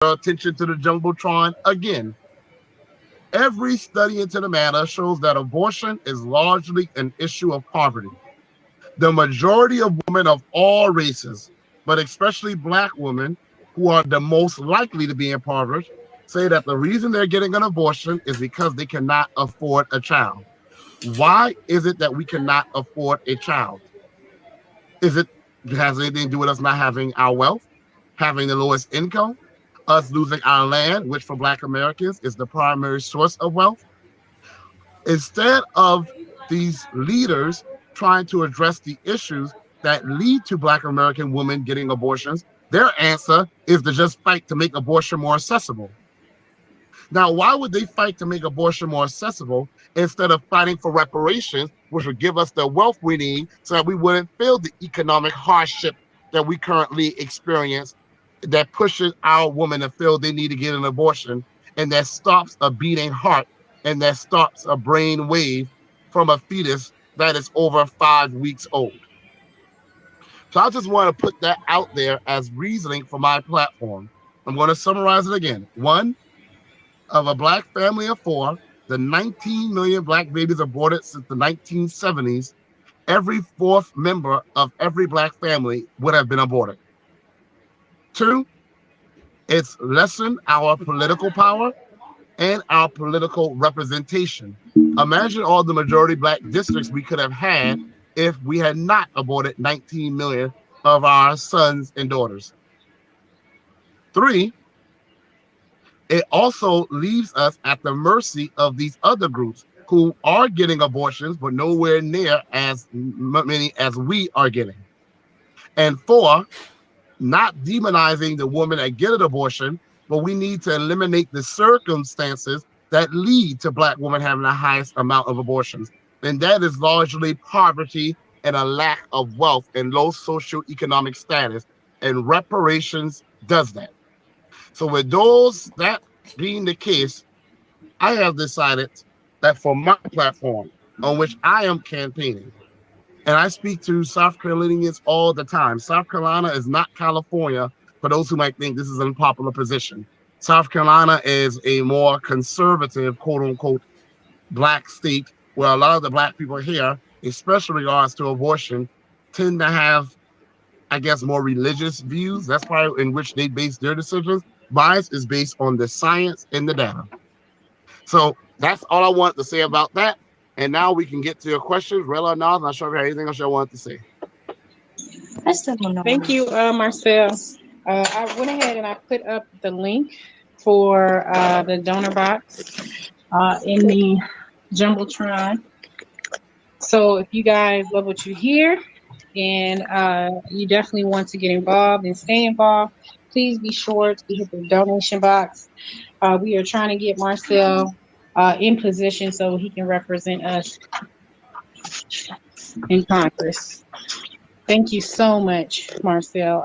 your attention to the Jumbotron again. Every study into the matter shows that abortion is largely an issue of poverty. The majority of women of all races, but especially Black women, who are the most likely to be impoverished, say that the reason they're getting an abortion is because they cannot afford a child. Why is it that we cannot afford a child? Is it has anything to do with us not having our wealth, having the lowest income, us losing our land, which for Black Americans is the primary source of wealth? Instead of these leaders trying to address the issues that lead to Black American women getting abortions, their answer is to just fight to make abortion more accessible. Now, why would they fight to make abortion more accessible instead of fighting for reparations, which would give us the wealth we need so that we wouldn't feel the economic hardship that we currently experience that pushes our women to feel they need to get an abortion and that stops a beating heart and that stops a brain wave from a fetus that is over 5 weeks old? So I just want to put that out there as reasoning for my platform. I'm going to summarize it again. One, of a Black family of four, the 19 million Black babies aborted since the 1970s, every fourth member of every Black family would have been aborted. Two, it's lessened our political power and our political representation. Imagine all the majority Black districts we could have had if we had not aborted 19 million of our sons and daughters. Three, it also leaves us at the mercy of these other groups who are getting abortions, but nowhere near as many as we are getting. And four, not demonizing the woman that get an abortion, but we need to eliminate the circumstances that lead to Black women having the highest amount of abortions. And that is largely poverty and a lack of wealth and low socioeconomic status. And reparations does that. So with those, that being the case, I have decided that for my platform on which I am campaigning, and I speak to South Carolinians all the time. South Carolina is not California, for those who might think this is an unpopular position. South Carolina is a more conservative, quote unquote, Black state where a lot of the Black people here, especially in regards to abortion, tend to have, I guess, more religious views. That's probably in which they base their decisions. Mine is based on the science and the data. So that's all I wanted to say about that. And now we can get to your questions. Rella or Nas, I'm not sure if you have anything else you wanted to say. I still don't know. Thank you, Marcel. I went ahead and I put up the link for the donor box in the Jumbotron. So if you guys love what you hear and you definitely want to get involved and stay involved, please be sure to hit the donation box. We are trying to get Marcel in position so he can represent us in Congress. Thank you so much, Marcel.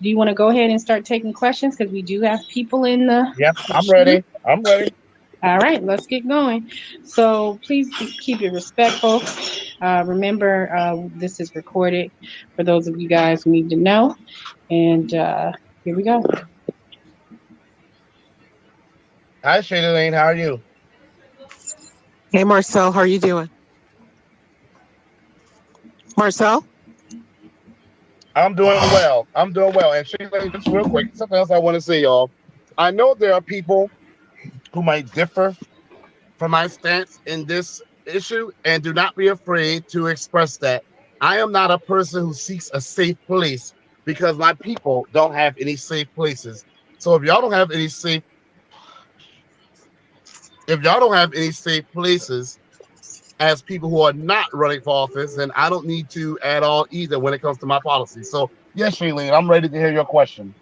Do you want to go ahead and start taking questions? Because we do have people in the... Yep, I'm ready. I'm ready. All right, let's get going. So please keep it respectful. Remember, this is recorded for those of you guys who need to know. And here we go. Hi, Shada Lane. How are you? Hey, Marcel, how are you doing? Marcel? I'm doing well. I'm doing well. And Shada Lane, just real quick, something else I want to say, y'all. I know there are people who might differ from my stance in this issue, and do not be afraid to express that. I am not a person who seeks a safe place because my people don't have any safe places. So if y'all don't have any safe places as people who are not running for office, then I don't need to at all either when it comes to my policy. So yes, Shailene, I'm ready to hear your question.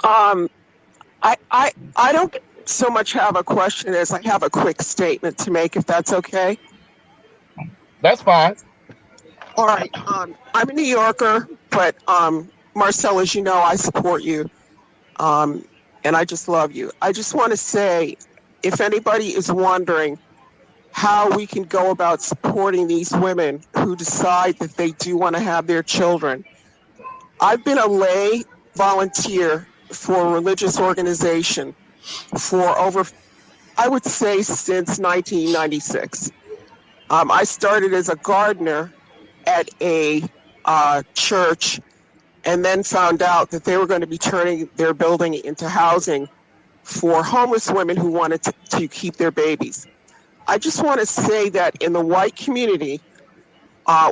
I don't so much have a question as I have a quick statement to make, if that's okay. That's fine. All right. I'm a New Yorker, but Marcel, as you know, I support you, and I just love you. I just want to say, if anybody is wondering how we can go about supporting these women who decide that they do want to have their children, I've been a lay volunteer for a religious organization for over, I would say, since 1996. I started as a gardener at a church, and then found out that they were going to be turning their building into housing for homeless women who wanted to keep their babies. I just want to say that in the white community,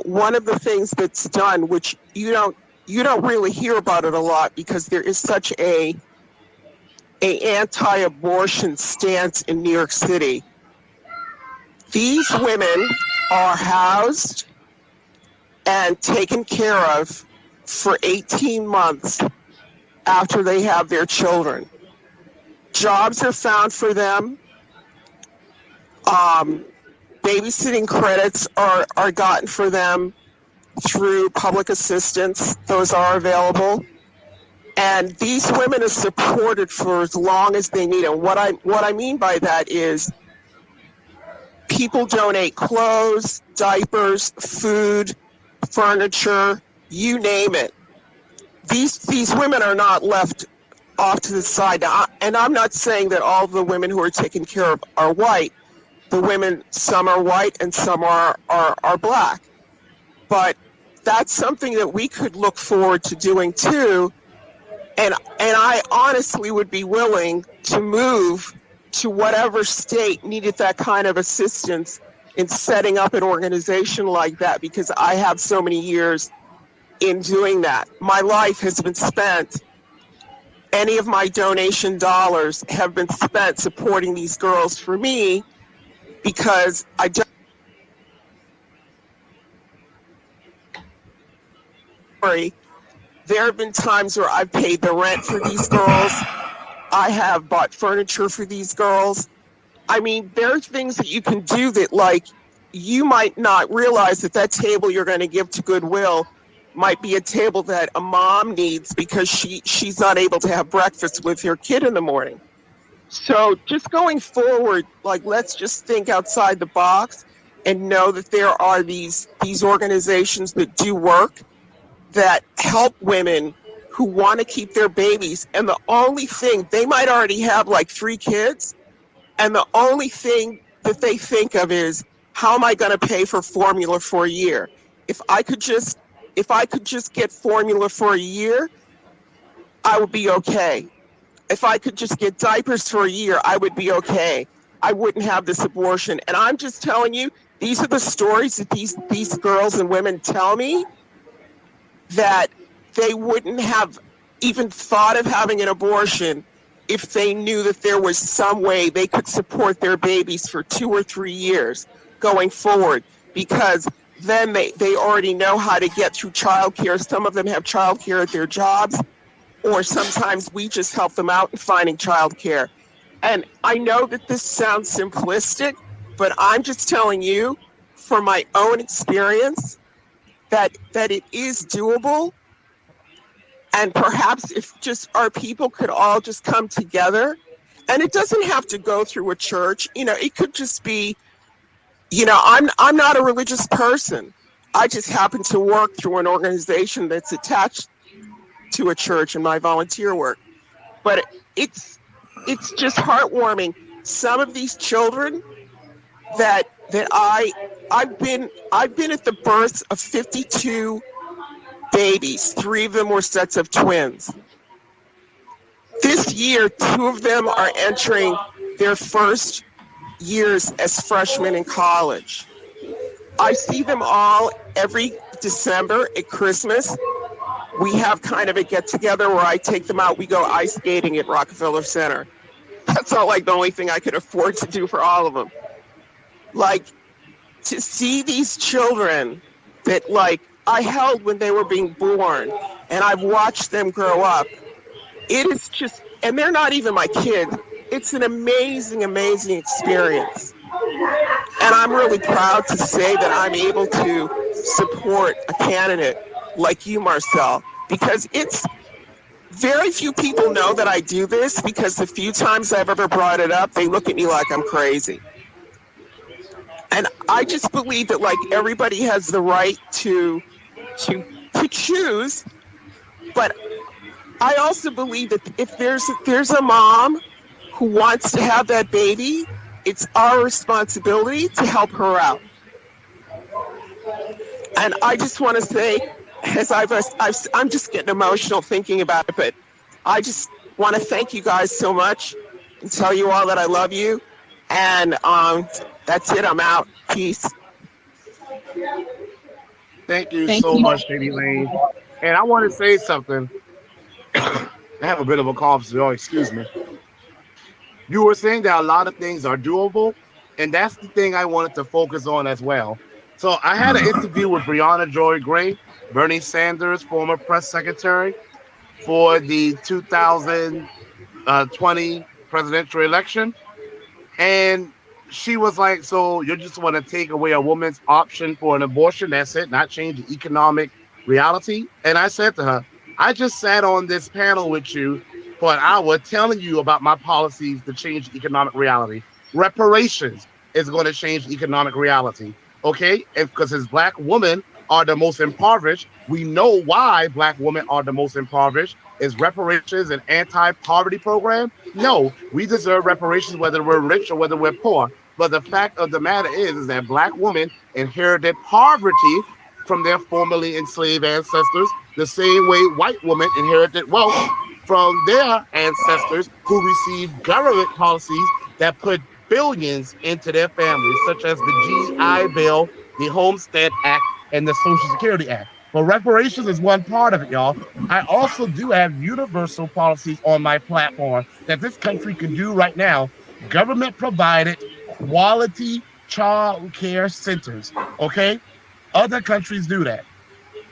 one of the things that's done, which you don't really hear about it a lot because there is such a anti-abortion stance in New York City. These women are housed and taken care of for 18 months after they have their children. Jobs are found for them. Babysitting credits are gotten for them through public assistance. Those are available. And these women are supported for as long as they need it. What I mean by that is people donate clothes, diapers, food, furniture, you name it. These women are not left off to the side. And I'm not saying that all the women who are taken care of are white. The women, some are white and some are black. But that's something that we could look forward to doing too. And I honestly would be willing to move to whatever state needed that kind of assistance in setting up an organization like that, because I have so many years in doing that. My life has been spent, any of my donation dollars have been spent supporting these girls for me, because I don't. There have been times where I've paid the rent for these girls. I have bought furniture for these girls. I mean, there are things that you can do that, like, you might not realize that table you're going to give to Goodwill might be a table that a mom needs because she's not able to have breakfast with her kid in the morning. So just going forward, like, let's just think outside the box and know that there are these organizations that do work that help women who want to keep their babies. And the only thing, they might already have like 3 kids, and the only thing that they think of is, how am I going to pay for formula for a year? If I could just get formula for a year, I would be okay. If I could just get diapers for a year, I would be okay. I wouldn't have this abortion. And I'm just telling you, these are the stories that these girls and women tell me, that they wouldn't have even thought of having an abortion if they knew that there was some way they could support their babies for 2 or 3 years going forward, because then they already know how to get through childcare. Some of them have childcare at their jobs, or sometimes we just help them out in finding childcare. And I know that this sounds simplistic, but I'm just telling you from my own experience that it is doable. And perhaps if just our people could all just come together, and it doesn't have to go through a church, it could just be, I'm not a religious person. I just happen to work through an organization that's attached to a church in my volunteer work. But it's just heartwarming. Some of these children that I've been at the births of 52 babies. 3 of them were sets of twins. This year, 2 of them are entering their first years as freshmen in college. I see them all every December at Christmas. We have kind of a get-together where I take them out. We go ice skating at Rockefeller Center. That's not like the only thing I could afford to do for all of them. Like, to see these children that, like, I held when they were being born, and I've watched them grow up. It is just, and they're not even my kids. It's an amazing, amazing experience. And I'm really proud to say that I'm able to support a candidate like you, Marcel, because it's very few people know that I do this, because the few times I've ever brought it up, they look at me like I'm crazy. And I just believe that, like, everybody has the right to choose, but I also believe that if there's a mom who wants to have that baby, it's our responsibility to help her out. And I just want to say, as I'm just getting emotional thinking about it, but I just want to thank you guys so much and tell you all that I love you. And that's it. I'm out. Peace. Thank you Thank so you. much, Lady Lane. And I want to say something. I have a bit of a cough, so excuse me. You were saying that a lot of things are doable, and that's the thing I wanted to focus on as well. So I had an interview with Breonna Joy Gray, Bernie Sanders, former press secretary, for the 2020 presidential election. And she was like, so you just want to take away a woman's option for an abortion? That's it, not change the economic reality? And I said to her, I just sat on this panel with you for an hour telling you about my policies to change the economic reality. Reparations is going to change the economic reality. Okay. And because as Black women are the most impoverished, we know why Black women are the most impoverished. Is reparations an anti-poverty program? No, we deserve reparations whether we're rich or whether we're poor. But the fact of the matter is that Black women inherited poverty from their formerly enslaved ancestors, the same way white women inherited wealth from their ancestors who received government policies that put billions into their families, such as the GI Bill, the Homestead Act, and the Social Security Act. But reparations is one part of it, y'all. I also do have universal policies on my platform that this country can do right now. Government provided quality child care centers. Okay. Other countries do that.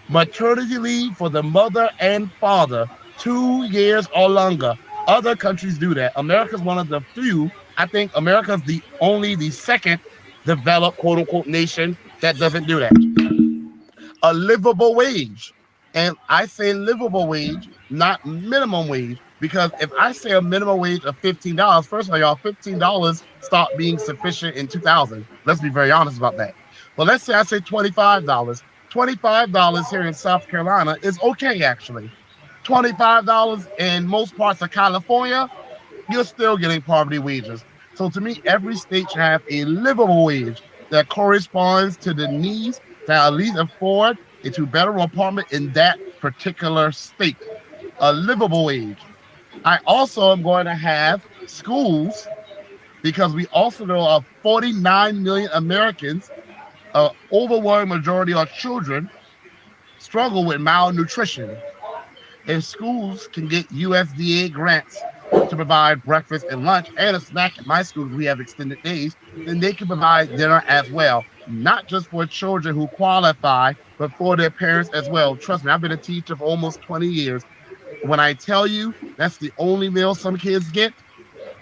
Maternity leave for the mother and father, 2 years or longer. Other countries do that. America's one of the few. I think America's the second developed quote unquote nation that doesn't do that. A livable wage. And I say livable wage, not minimum wage, because if I say a minimum wage of $15, first of all, y'all, $15 stopped being sufficient in 2000. Let's be very honest about that. But let's say I say $25. $25 here in South Carolina is okay, actually. $25 in most parts of California, you're still getting poverty wages. So to me, every state should have a livable wage that corresponds to the needs to at least afford a two-bedroom apartment in that particular state. A livable wage. I also am going to have schools because we also know of 49 million Americans, overwhelming majority are children, struggle with malnutrition. If schools can get USDA grants to provide breakfast and lunch and a snack at my school, we have extended days, then they can provide dinner as well, not just for children who qualify, but for their parents as well. Trust me, I've been a teacher for almost 20 years. When I tell you that's the only meal some kids get,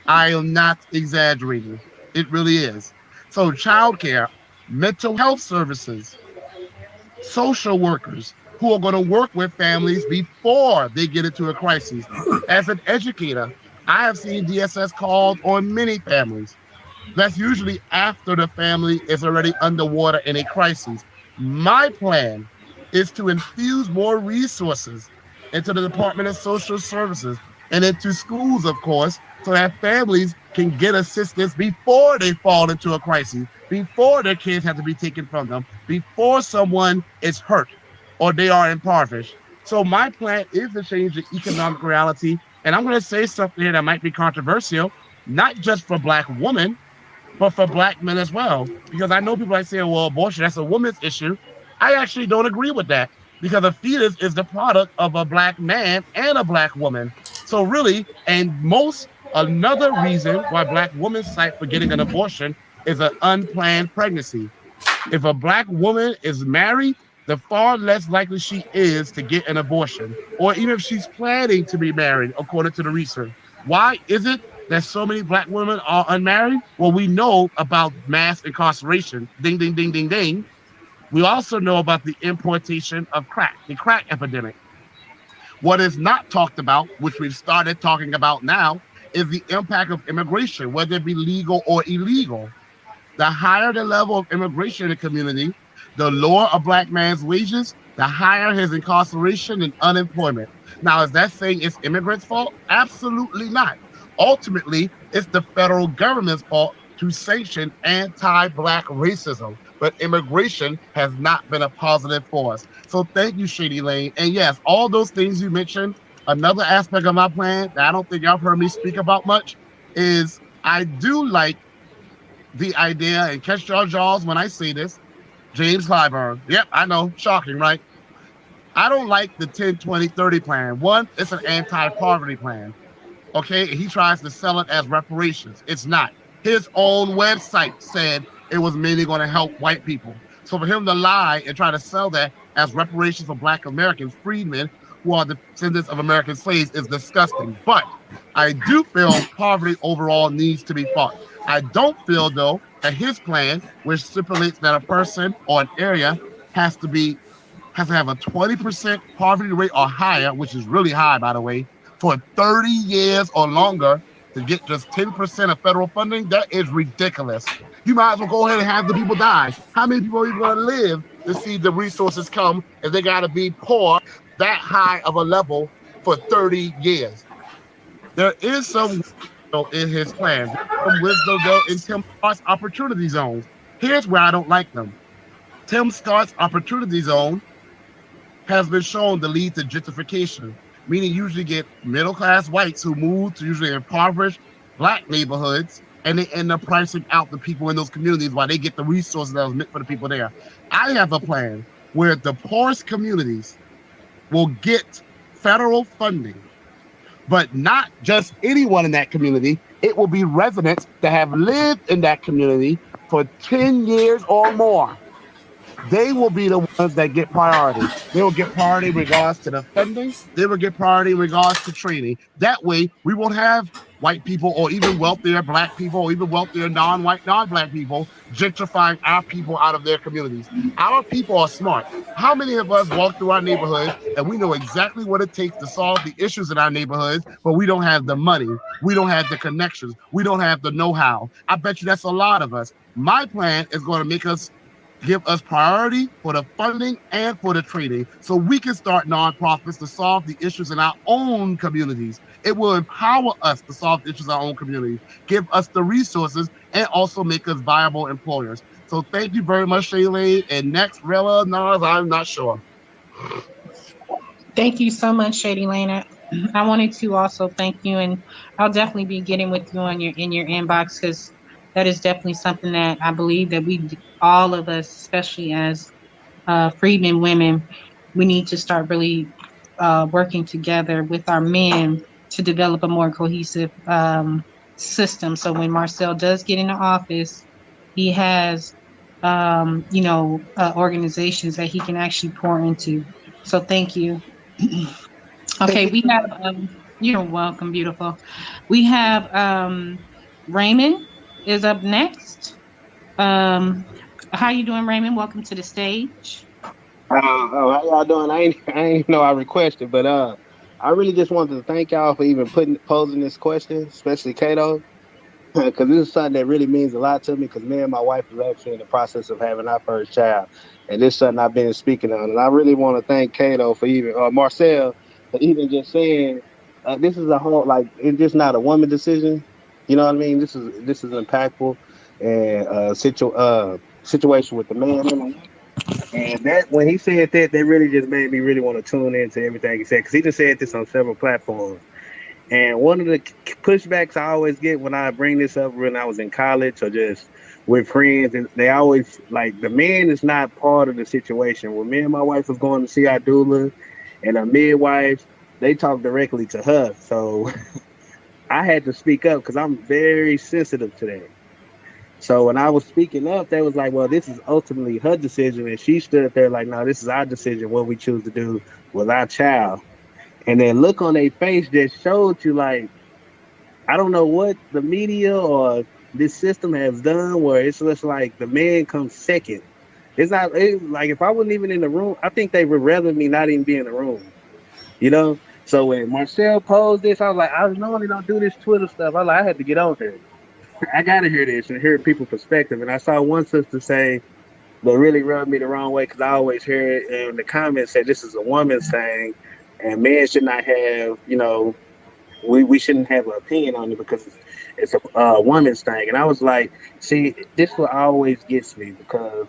I am not exaggerating. It really is. So childcare, mental health services, social workers who are going to work with families before they get into a crisis. As an educator, I have seen DSS called on many families. That's usually after the family is already underwater in a crisis. My plan is to infuse more resources into the Department of Social Services and into schools, of course, so that families can get assistance before they fall into a crisis, before their kids have to be taken from them, before someone is hurt or they are impoverished. So my plan is to change the economic reality. And I'm going to say something here that might be controversial, not just for Black women, but for Black men as well. Because I know people like say, well, abortion, that's a woman's issue. I actually don't agree with that because a fetus is the product of a Black man and a Black woman. So really, another reason why Black women cite for getting an abortion is an unplanned pregnancy. If a Black woman is married, the far less likely she is to get an abortion, or even if she's planning to be married, according to the research. Why is it that so many Black women are unmarried? Well, we know about mass incarceration. Ding, ding, ding, ding, ding. We also know about the importation of crack, the crack epidemic. What is not talked about, which we've started talking about now, is the impact of immigration, whether it be legal or illegal. The higher the level of immigration in the community, the lower a Black man's wages, the higher his incarceration and unemployment. Now, is that saying it's immigrants' fault? Absolutely not. Ultimately, it's the federal government's fault to sanction anti-Black racism, but immigration has not been a positive force. So thank you, Shady Lane. And yes, all those things you mentioned, another aspect of my plan that I don't think y'all heard me speak about much is I do like the idea, and catch your jaws when I say this, James Clyburn. Yep, I know, shocking, right? I don't like the 10-20-30 plan. One, it's an anti-poverty plan. Okay, he tries to sell it as reparations. It's not. His own website said it was mainly going to help white people. So for him to lie and try to sell that as reparations for Black Americans, freedmen who are the descendants of American slaves, is disgusting. But I do feel poverty overall needs to be fought. I don't feel, though, that his plan, which stipulates that a person or an area has to be has to have a 20% poverty rate or higher, which is really high, by the way, for 30 years or longer to get just 10% of federal funding, that is ridiculous. You might as well go ahead and have the people die. How many people are you going to live to see the resources come if they got to be poor that high of a level for 30 years? There is some wisdom in his plan. There's some wisdom though in Tim Scott's opportunity zones. Here's where I don't like them. Tim Scott's opportunity zone has been shown to lead to gentrification, meaning you usually get middle-class whites who move to usually impoverished Black neighborhoods, and they end up pricing out the people in those communities while they get the resources that was meant for the people there. I have a plan where the poorest communities will get federal funding, but not just anyone in that community. It will be residents that have lived in that community for 10 years or more. They will be the ones that get priority. They will get priority in regards to the funding. They will get priority in regards to training. That way, we won't have white people or even wealthier Black people or even wealthier non-white, non-Black people gentrifying our people out of their communities. Our people are smart. How many of us walk through our neighborhoods and we know exactly what it takes to solve the issues in our neighborhoods, but we don't have the money, we don't have the connections, we don't have the know-how? I bet you that's a lot of us. My plan is going to make us give us priority for the funding and for the training so we can start nonprofits to solve the issues in our own communities. It will empower us to solve the issues in our own communities, give us the resources, and also make us viable employers. So thank you very much, Shaylene. And next, Rilla, Nas, I'm not sure. Thank you so much, Shady Lana. I wanted to also thank you, and I'll definitely be getting with you on your in your inbox, because that is definitely something that I believe that all of us, especially as freedmen women, we need to start really working together with our men to develop a more cohesive system. So when Marcel does get into office, he has organizations that he can actually pour into. So thank you. Okay, we have you're welcome, beautiful. We have Raymond is up next. Um, how you doing, Raymond? Welcome to the stage. How y'all doing? I ain't know I requested, but I really just wanted to thank y'all for even posing this question, especially Kato, because this is something that really means a lot to me. Because me and my wife is actually in the process of having our first child, and this is something I've been speaking on. And I really want to thank Kato for even, or Marcel, for even just saying this is a whole, like, it's just not a woman decision. You know what I mean? This is impactful and situation with the man and the woman. And that when he said that, that really just made me really want to tune into everything he said, because he just said this on several platforms. And one of the pushbacks I always get when I bring this up when I was in college or just with friends, and they always like the man is not part of the situation. When me and my wife was going to see our doula and our midwife, they talked directly to her. So I had to speak up because I'm very sensitive to that. So when I was speaking up, they was like, well, this is ultimately her decision. And she stood there like, no, this is our decision, what we choose to do with our child. And then look on their face just showed you like, I don't know what the media or this system has done where it's just like the man comes second. Like if I wasn't even in the room, I think they would rather me not even be in the room, you know? So when Marcel posed this, I was like, I normally don't do this Twitter stuff. I had to get on here. I gotta hear this and hear people's perspective. And I saw one sister say that really rubbed me the wrong way because I always hear it in the comments say this is a woman's thing. and men should not have, we shouldn't have an opinion on it because it's a woman's thing. And I was like, see, this what always gets me because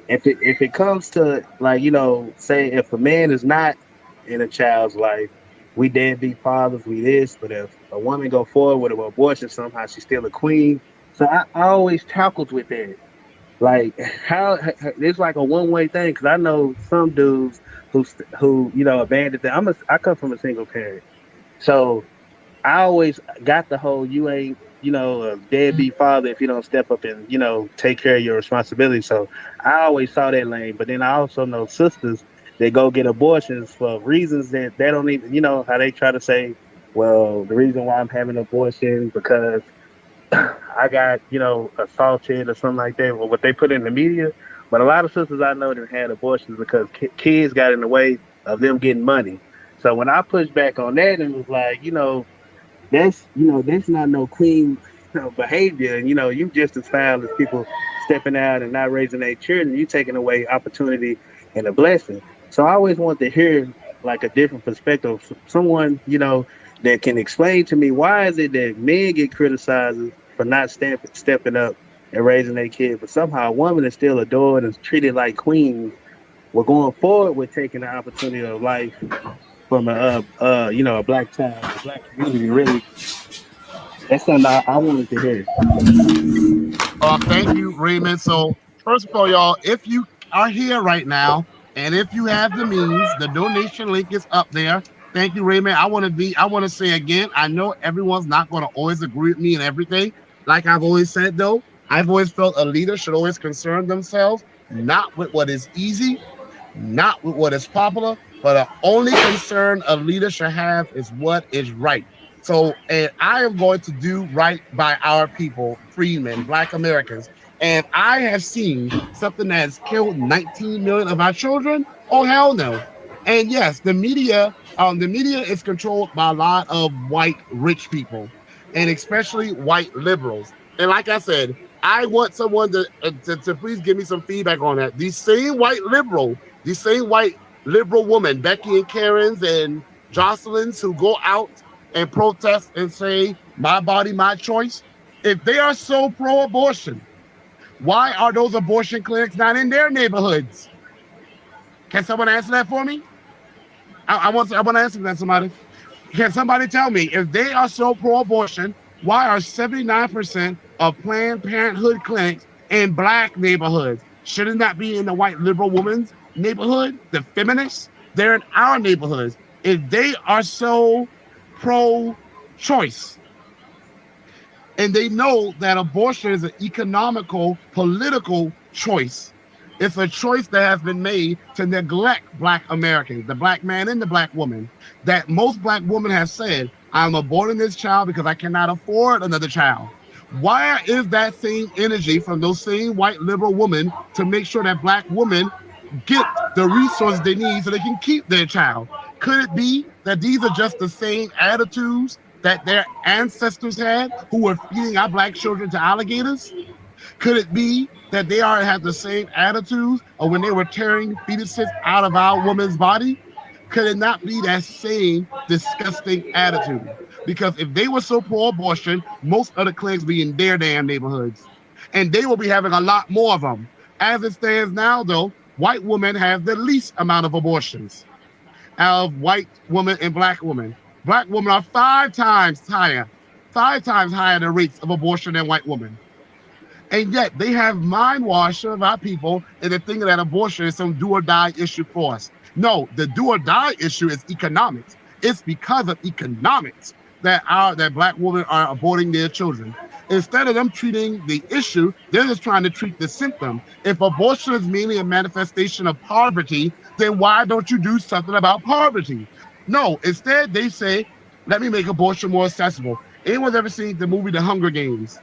if it comes to like, say if a man is not in a child's life, we deadbeat fathers, we this, but if a woman go forward with an abortion, somehow she's still a queen. So I always tackled with that. Like how it's like a one way thing because I know some dudes who abandoned them. I come from a single parent, so I always got the whole you ain't, a deadbeat father if you don't step up and, take care of your responsibility. So I always saw that lane. But then I also know sisters that go get abortions for reasons that they don't even, how they try to say, well, the reason why I'm having an abortion because I got, assaulted or something like that, or what they put in the media. But a lot of sisters I know that had abortions because kids got in the way of them getting money. So when I pushed back on that and was like, that's not no clean behavior. And you just as foul as people stepping out and not raising their children. You taking away opportunity and a blessing. So I always want to hear like a different perspective, someone that can explain to me why is it that men get criticized for not stepping up and raising their kid, but somehow a woman is still adored and treated like queens. We're going forward with taking the opportunity of life from a black child, a black community. Really, that's something I wanted to hear. Thank you, Raymond. So, first of all, y'all, if you are here right now and if you have the means, the donation link is up there. Thank you, Raymond. I want to say again, I know everyone's not going to always agree with me and everything. Like I've always said, though, I've always felt a leader should always concern themselves not with what is easy, not with what is popular, but the only concern a leader should have is what is right. So, and I am going to do right by our people, freedmen, Black Americans. And I have seen something that has killed 19 million of our children. Oh, hell no. And yes, the media is controlled by a lot of white rich people, and especially white liberals. And like I said, I want someone to please give me some feedback on that. These same white liberal women, Becky and Karen's and Jocelyn's, who go out and protest and say, my body, my choice. If they are so pro abortion, why are those abortion clinics not in their neighborhoods? Can someone answer that for me? I want to answer that, somebody. Can somebody tell me if they are so pro abortion, why are 79% of Planned Parenthood clinics in Black neighborhoods? Shouldn't that be in the white liberal woman's neighborhood, the feminists? They're in our neighborhoods. If they are so pro choice, and they know that abortion is an economical, political choice. It's a choice that has been made to neglect Black Americans, the Black man and the Black woman, that most Black women have said, I'm aborting this child because I cannot afford another child. Why is that same energy from those same white liberal women to make sure that Black women get the resources they need so they can keep their child? Could it be that these are just the same attitudes that their ancestors had who were feeding our Black children to alligators? Could it be that they are have the same attitudes of when they were tearing fetuses out of our woman's body? Could it not be that same disgusting attitude? Because if they were so pro-abortion, most of the clinics be in their damn neighborhoods, and they will be having a lot more of them. As it stands now, though, white women have the least amount of abortions out of white women and Black women. Black women are five times higher the rates of abortion than white women. And yet they have mind wash of our people and they're thinking that abortion is some do or die issue for us. No, the do or die issue is economics. It's because of economics that Black women are aborting their children. Instead of them treating the issue, they're just trying to treat the symptom. If abortion is mainly a manifestation of poverty, then why don't you do something about poverty? No, instead they say, let me make abortion more accessible. Anyone's ever seen the movie The Hunger Games?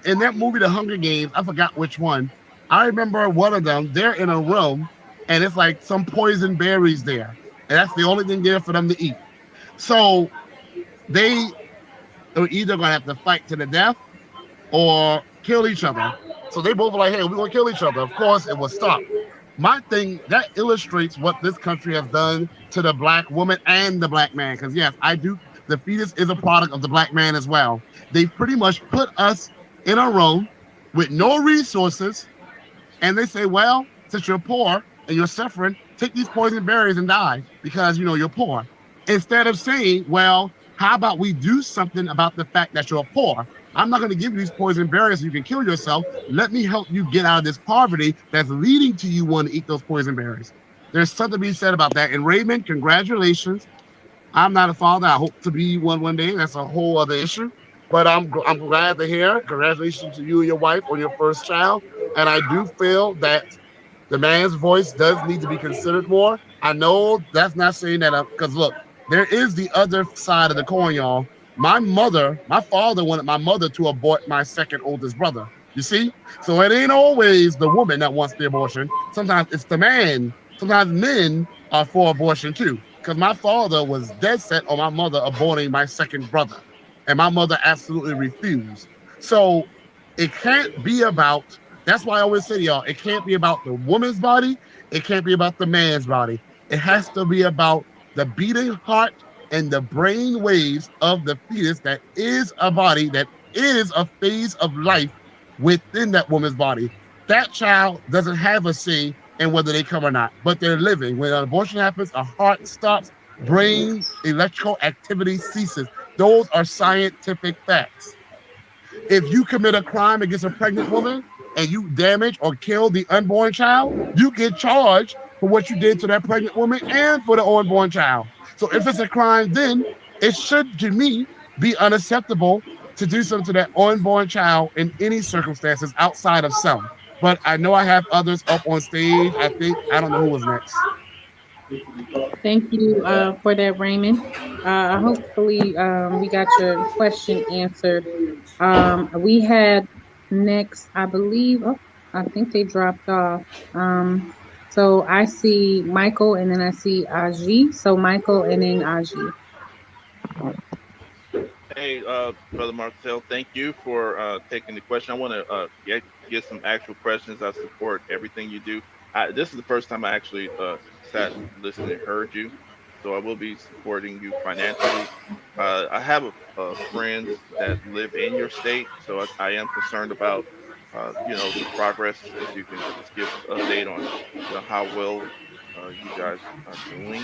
In that movie, The Hunger Games, I forgot which one. I remember one of them, they're in a room and it's like some poison berries there. And that's the only thing there for them to eat. So they are either going to have to fight to the death or kill each other. So they both were like, hey, we're going to kill each other. Of course, it was stopped my thing that illustrates what this country has done to the black woman and the black man. Because yes, I do. The fetus is a product of the black man as well. They pretty much put us in a room with no resources, and they say, well, since you're poor and you're suffering, take these poison berries and die because you're poor. Instead of saying, well, how about we do something about the fact that you're poor? I'm not going to give you these poison berries so you can kill yourself. Let me help you get out of this poverty that's leading to you wanting to eat those poison berries. There's something to be said about that. And Raymond, congratulations. I'm not a father. I hope to be one day. That's a whole other issue. But I'm glad to hear. Congratulations to you and your wife on your first child. And I do feel that the man's voice does need to be considered more. I know that's not saying that because look, there is the other side of the coin, y'all. My father wanted my mother to abort my second oldest brother. You see? So it ain't always the woman that wants the abortion. Sometimes it's the man. Sometimes men are for abortion too. Because my father was dead set on my mother aborting my second brother. And my mother absolutely refused. So it can't be about, that's why I always say to y'all, it can't be about the woman's body. It can't be about the man's body. It has to be about the beating heart and the brain waves of the fetus that is a body, that is a phase of life within that woman's body. That child doesn't have a say in whether they come or not, but they're living. When an abortion happens, a heart stops, brain electrical activity ceases. Those are scientific facts. If you commit a crime against a pregnant woman and you damage or kill the unborn child, you get charged for what you did to that pregnant woman and for the unborn child. So if it's a crime, then it should, to me, be unacceptable to do something to that unborn child in any circumstances outside of some. But I know I have others up on stage. I don't know who was next. Thank you for that, Raymond. Hopefully, we got your question answered. We had next, I believe, oh, I think they dropped off. So I see Michael and then I see Aji. So Michael and then Aji. Hey, Brother Marcel, thank you for taking the question. I want to get some actual questions. I support everything you do. This is the first time I actually sat, listened, and heard you, so I will be supporting you financially. I have friends that live in your state, so I am concerned about, the progress. If you can just give us an update on, how well you guys are doing.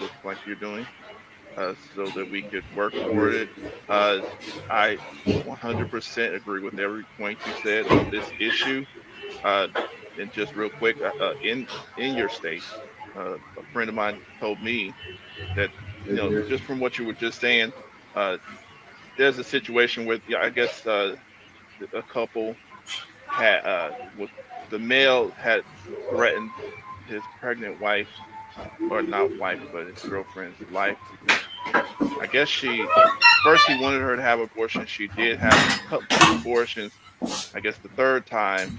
Looks like you're doing so that we could work toward it. I 100% agree with every point you said on this issue. Uh, and just real quick, in your state, a friend of mine told me that just from what you were just saying, uh, there's a situation with, yeah, I guess a couple had was the male had threatened his pregnant wife, or not wife, but his girlfriend's life. I guess first he wanted her to have an abortion. She did have two abortions. I guess the third time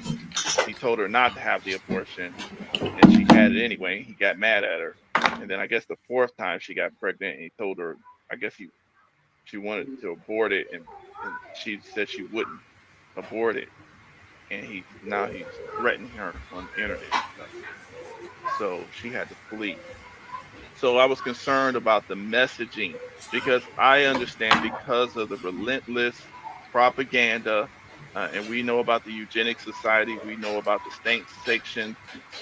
he told her not to have the abortion, and she had it anyway. He got mad at her, and then I guess the fourth time she got pregnant, and he told her, I guess she wanted to abort it, and she said she wouldn't abort it, and he's threatening her on the internet and stuff. So she had to flee. So I was concerned about the messaging because I understand because of the relentless propaganda, and we know about the eugenics society, we know about the state sanctioned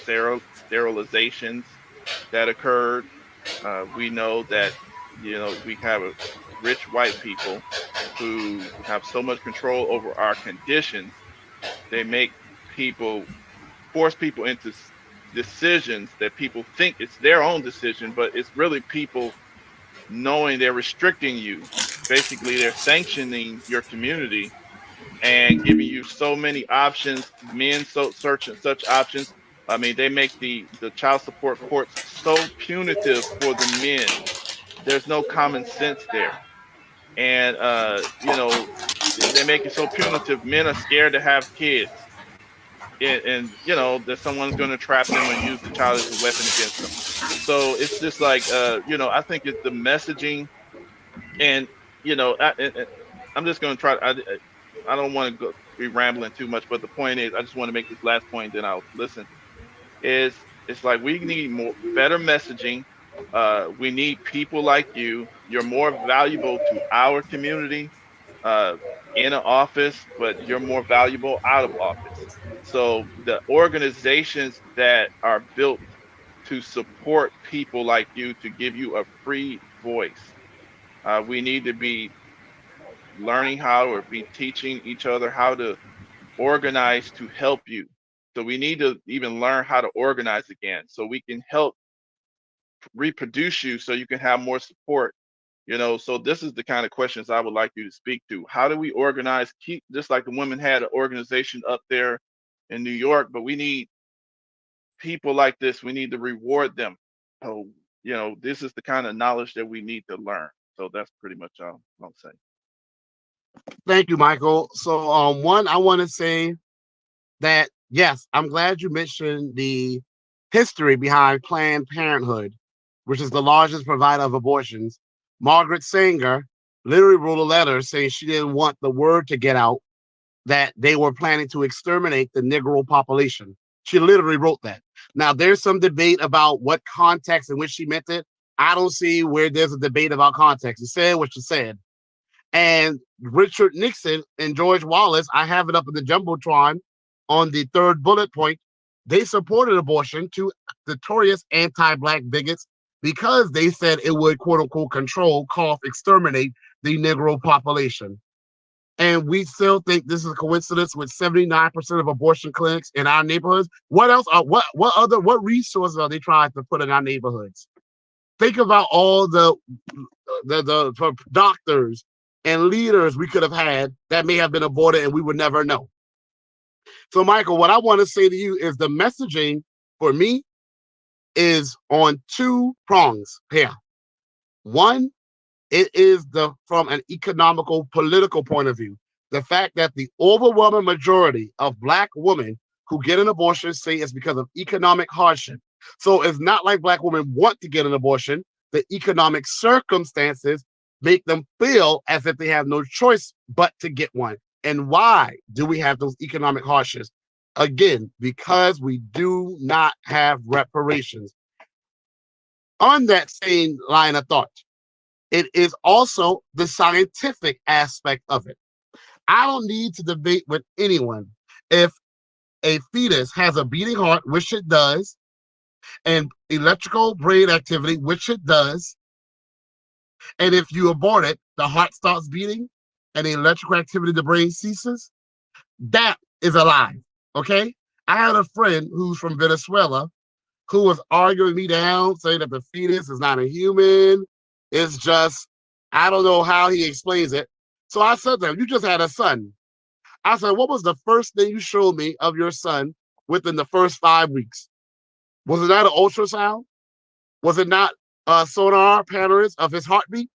sterilizations that occurred. We know that we have rich white people who have so much control over our conditions. They make people force people into decisions that people think it's their own decision, but it's really people knowing they're restricting you. Basically, they're sanctioning your community and giving you so many options, men so searching such options. I mean, they make the child support courts so punitive for the men. There's no common sense there. And they make it so punitive. Men are scared to have kids. And that someone's going to trap them and use the child as a weapon against them. So it's just like I think it's the messaging, and I'm just going to try. I don't want to be rambling too much, but the point is, I just want to make this last point, then I'll listen. Is It's like we need better messaging. We need people like you. You're more valuable to our community uh, in an office, but you're more valuable out of office. So the organizations that are built to support people like you, to give you a free voice, we need to be learning how, or be teaching each other how to organize to help you. So we need to even learn how to organize again so we can help reproduce you, so you can have more support. So this is the kind of questions I would like you to speak to. How do we organize, keep, just like the women had an organization up there in New York, but we need people like this. We need to reward them. So, this is the kind of knowledge that we need to learn. So that's pretty much all I'll say. Thank you, Michael. So, one, I want to say that, yes, I'm glad you mentioned the history behind Planned Parenthood, which is the largest provider of abortions. Margaret Sanger literally wrote a letter saying she didn't want the word to get out that they were planning to exterminate the Negro population. She literally wrote that. Now, there's some debate about what context in which she meant it. I don't see where there's a debate about context. She said what she said. And Richard Nixon and George Wallace, I have it up in the Jumbotron on the third bullet point. They supported abortion to notorious anti-Black bigots because they said it would, quote unquote, control, exterminate the Negro population. And we still think this is a coincidence with 79% of abortion clinics in our neighborhoods. What else? What resources are they trying to put in our neighborhoods? Think about all the doctors and leaders we could have had that may have been aborted and we would never know. So, Michael, what I want to say to you is the messaging for me is on two prongs here. One, it is from an economical, political point of view. The fact that the overwhelming majority of Black women who get an abortion say it's because of economic hardship. So it's not like Black women want to get an abortion. The economic circumstances make them feel as if they have no choice but to get one. And why do we have those economic hardships? Again, because we do not have reparations. On that same line of thought, it is also the scientific aspect of it. I don't need to debate with anyone if a fetus has a beating heart, which it does, and electrical brain activity, which it does. And if you abort it, the heart stops beating and the electrical activity of the brain ceases. That is alive. Okay? I had a friend who's from Venezuela who was arguing me down, saying that the fetus is not a human. It's just, I don't know how he explains it. So I said to him, you just had a son. I said, what was the first thing you showed me of your son within the first 5 weeks? Was it not an ultrasound? Was it not sonar patterns of his heartbeat?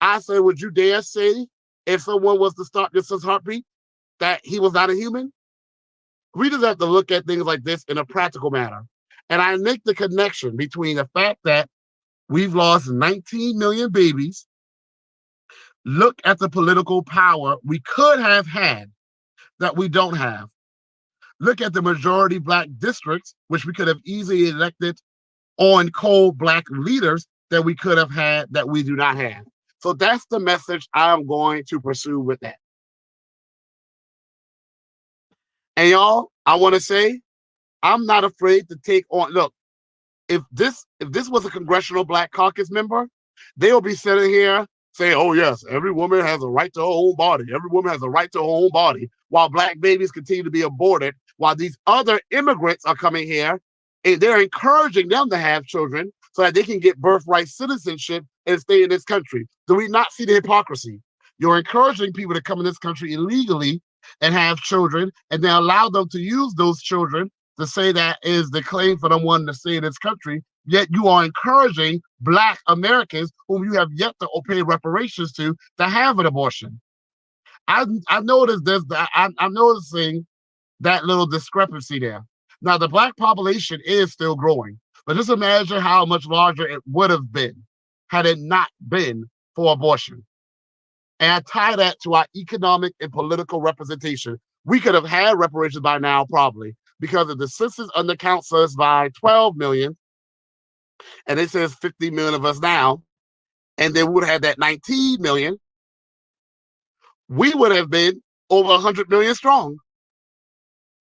I said, would you dare say if someone was to stop your son's heartbeat that he was not a human? We just have to look at things like this in a practical manner. And I make the connection between the fact that we've lost 19 million babies. Look at the political power we could have had that we don't have. Look at the majority Black districts, which we could have easily elected on cold Black leaders that we could have had that we do not have. So that's the message I'm going to pursue with that. And y'all, I want to say, I'm not afraid to take on, look, if this was a Congressional Black Caucus member, they'll be sitting here saying, oh yes, every woman has a right to her own body. Every woman has a right to her own body, while Black babies continue to be aborted, while these other immigrants are coming here, and they're encouraging them to have children so that they can get birthright citizenship and stay in this country. Do we not see the hypocrisy? You're encouraging people to come in this country illegally and have children, and then allow them to use those children to say that is the claim for them wanting to stay in this country, yet you are encouraging Black Americans whom you have yet to pay reparations to have an abortion. I noticed I'm noticing that little discrepancy there. Now, the Black population is still growing, but just imagine how much larger it would have been had it not been for abortion. And I tie that to our economic and political representation. We could have had reparations by now, probably, because if the census undercounts us by 12 million, and it says 50 million of us now, and then we would have had that 19 million, we would have been over 100 million strong.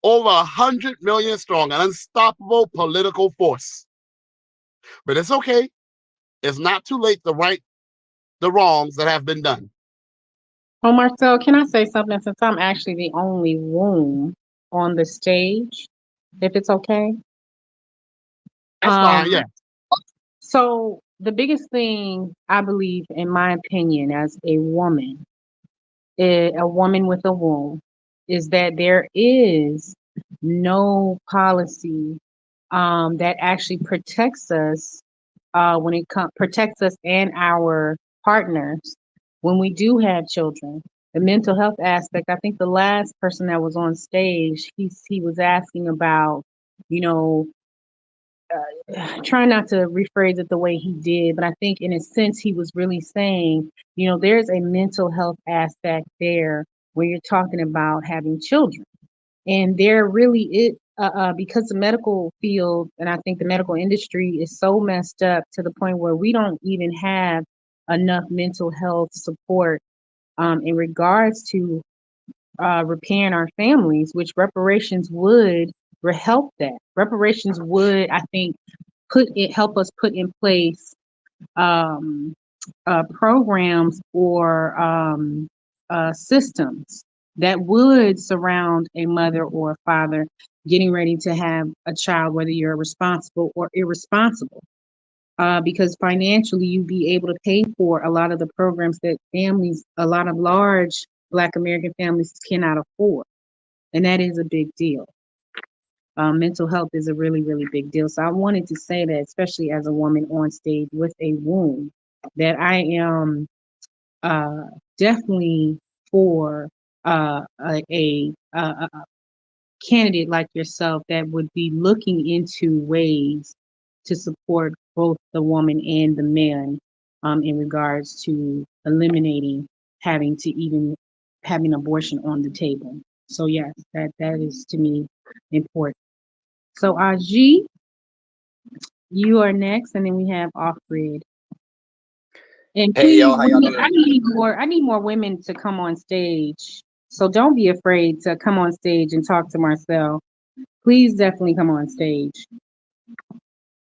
Over 100 million strong, an unstoppable political force. But it's okay. It's not too late to right the wrongs that have been done. Oh, Marcel, can I say something since I'm actually the only womb on the stage, if it's okay? That's fine, yeah. So the biggest thing I believe, in my opinion, as a woman with a womb, is that there is no policy that actually protects us protects us and our partners when we do have children. The mental health aspect. I think the last person that was on stage, he was asking about, you know, trying not to rephrase it the way he did, but I think in a sense he was really saying, you know, there's a mental health aspect there when you're talking about having children. And there really is, because the medical field and I think the medical industry is so messed up to the point where we don't even have enough mental health support in regards to repairing our families, which reparations would help that. Reparations would, I think, help us put in place programs or systems that would surround a mother or a father getting ready to have a child, whether you're responsible or irresponsible. Because financially, you'd be able to pay for a lot of the programs that a lot of large Black American families cannot afford. And that is a big deal. Mental health is a really, really big deal. So I wanted to say that, especially as a woman on stage with a womb, that I am definitely for a candidate like yourself that would be looking into ways to support both the woman and the man in regards to eliminating having abortion on the table. So yes, that is to me important. So Aji, you are next, and then we have Off-Grid. And Hey please, y'all, how y'all doing? I need more women to come on stage. So don't be afraid to come on stage and talk to Marcel. Please definitely come on stage.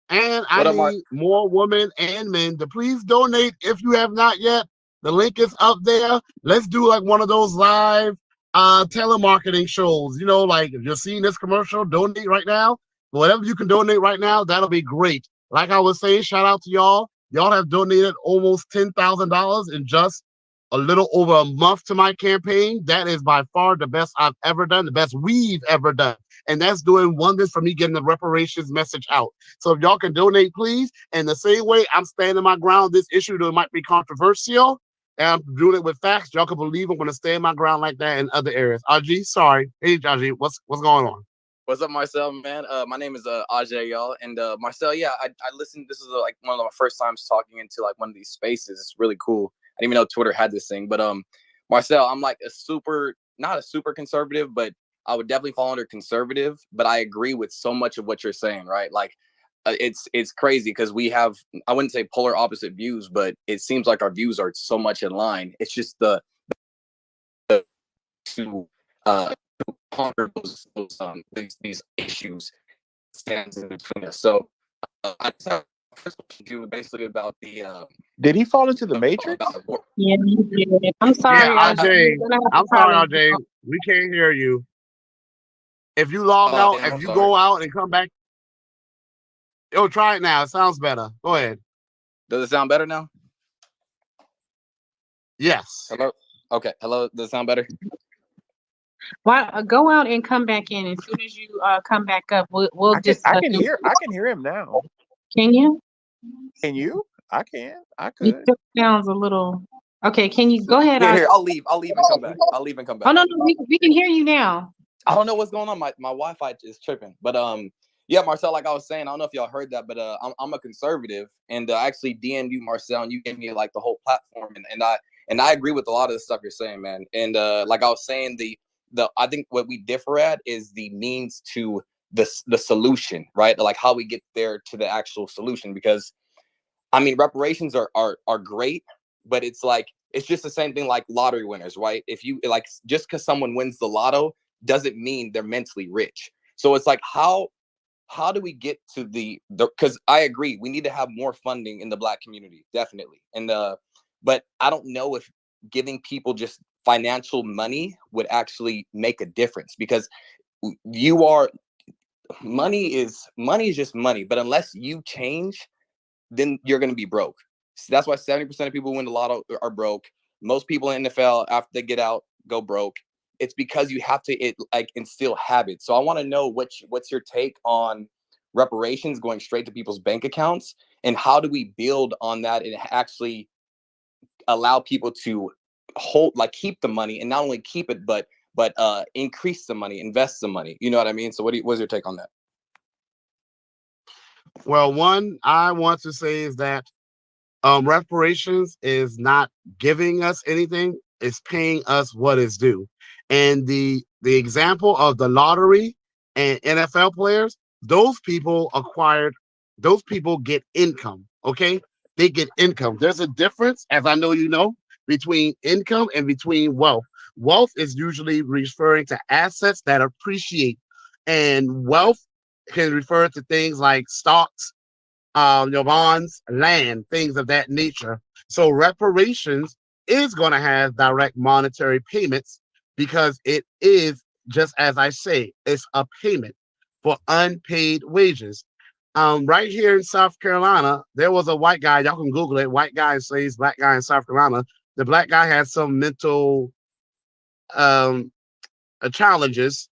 And I need more women and men to please donate if you have not yet. The link is up there. Let's do like one of those live telemarketing shows. You know, like if you're seeing this commercial, donate right now. Whatever you can donate right now, that'll be great. Like I was saying, shout out to y'all. Y'all have donated almost $10,000 in just a little over a month to my campaign. That is by far the best I've ever done, the best we've ever done. And that's doing wonders for me getting the reparations message out. So if y'all can donate, please. And the same way I'm standing my ground, this issue that might be controversial, and I'm doing it with facts. Y'all can believe I'm going to stand my ground like that in other areas. Aji, sorry. Hey, Aji, what's going on? What's up, Marcel, man? My name is Ajay, y'all. And Marcel, yeah, I listened. This is like one of my first times talking into like one of these spaces. It's really cool. I didn't even know Twitter had this thing. But Marcel, I'm like not a super conservative, but I would definitely fall under conservative. But I agree with so much of what you're saying, right? Like it's crazy because we have, I wouldn't say polar opposite views, but it seems like our views are so much in line. It's just to conquer these issues stands in between us. So I just have a first question to you basically about the did he fall into the matrix? Yeah, you did. I'm sorry, yeah, Ajay. I'm sorry, Ajay. We can't hear you. If you log out, if you go out and come back, try it now. It sounds better. Go ahead. Does it sound better now? Yes. Hello. Okay. Hello. Does it sound better? Well, go out and come back in. As soon as you come back up, we'll just. I can hear him now. Can you? Can you? I can. I could. It sounds a little. Okay. Can you go ahead? Here. I'll leave and come back. Oh no, we can hear you now. I don't know what's going on. My Wi-Fi is tripping. But yeah, Marcel, like I was saying, I don't know if y'all heard that, but I'm a conservative, and I actually DM'd you, Marcel, and you gave me like the whole platform, and I agree with a lot of the stuff you're saying, man. And like I was saying, I think what we differ at is the means to the solution, right? Like how we get there to the actual solution. Because I mean, reparations are great, but it's like it's just the same thing like lottery winners, right? If you like, just because someone wins the lotto doesn't mean they're mentally rich. So it's like how do we get to the because I agree we need to have more funding in the Black community, definitely. And but I don't know if giving people just financial money would actually make a difference, because money is just money, but unless you change, then you're going to be broke. So that's why 70% of people who win the lotto are broke. Most people in the NFL, after they get out, go broke. It's because you have to instill habits. So I want to know what's your take on reparations going straight to people's bank accounts, and how do we build on that and actually allow people to keep the money, and not only keep it, but increase the money, invest the money. You know what I mean? So what's your take on that? Well, one I want to say is that reparations is not giving us anything; it's paying us what is due. And the example of the lottery and NFL players, those people get income. Okay, they get income. There's a difference, as I know you know, between income and between wealth. Wealth is usually referring to assets that appreciate, and wealth can refer to things like stocks, your bonds, land, things of that nature. So reparations is going to have direct monetary payments, because it is, just as I say, it's a payment for unpaid wages. Right here in South Carolina, there was a white guy. Y'all can Google it. White guy says black guy in South Carolina. The black guy had some mental um, challenges,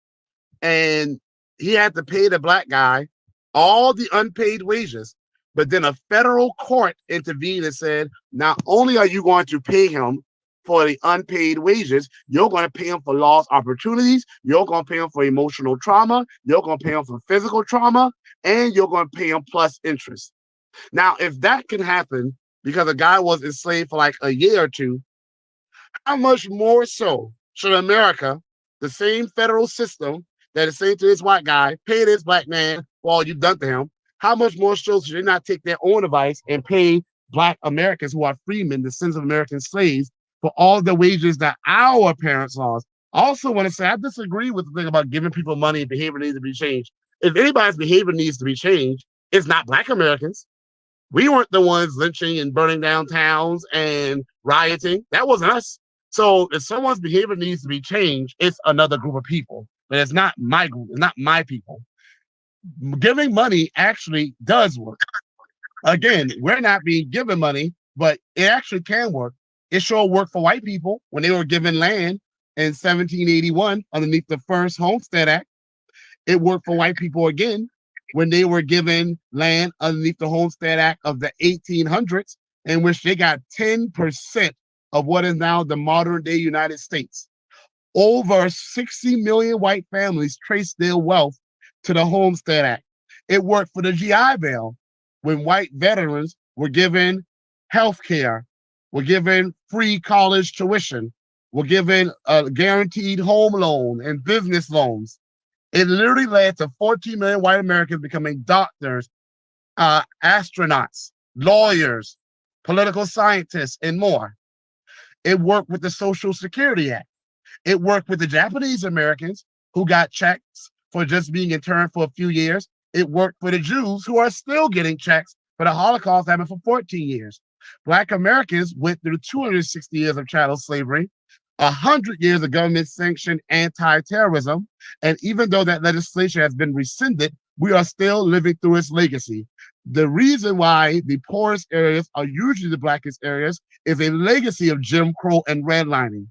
and he had to pay the black guy all the unpaid wages. But then a federal court intervened and said, not only are you going to pay him for the unpaid wages, you're going to pay him for lost opportunities, you're going to pay him for emotional trauma, you're going to pay him for physical trauma, and you're going to pay him plus interest. Now, if that can happen because a guy was enslaved for like a year or two, how much more so should America, the same federal system that is saying to this white guy, pay this black man for all you've done to him, how much more so should they not take their own advice and pay Black Americans who are freemen, the sons of American slaves, for all the wages that our parents lost? I also want to say I disagree with the thing about giving people money and behavior needs to be changed. If anybody's behavior needs to be changed, it's not Black Americans. We weren't the ones lynching and burning down towns and rioting. That wasn't us. So if someone's behavior needs to be changed, it's another group of people, but it's not my group. It's not my people. Giving money actually does work. Again, we're not being given money, but it actually can work. It sure worked for white people when they were given land in 1781 underneath the first Homestead Act. It worked for white people again when they were given land underneath the Homestead Act of the 1800s, in which they got 10% of what is now the modern day United States. Over 60 million white families traced their wealth to the Homestead Act. It worked for the GI Bill when white veterans were given health care, were given free college tuition, were given a guaranteed home loan and business loans. It literally led to 14 million white Americans becoming doctors, astronauts, lawyers, political scientists, and more. It worked with the Social Security Act. It worked with the Japanese Americans who got checks for just being interned for a few years. It worked for the Jews who are still getting checks for the Holocaust happened for 14 years. Black Americans went through 260 years of chattel slavery, 100 years of government-sanctioned anti-terrorism, and even though that legislation has been rescinded, we are still living through its legacy. The reason why the poorest areas are usually the blackest areas is a legacy of Jim Crow and redlining.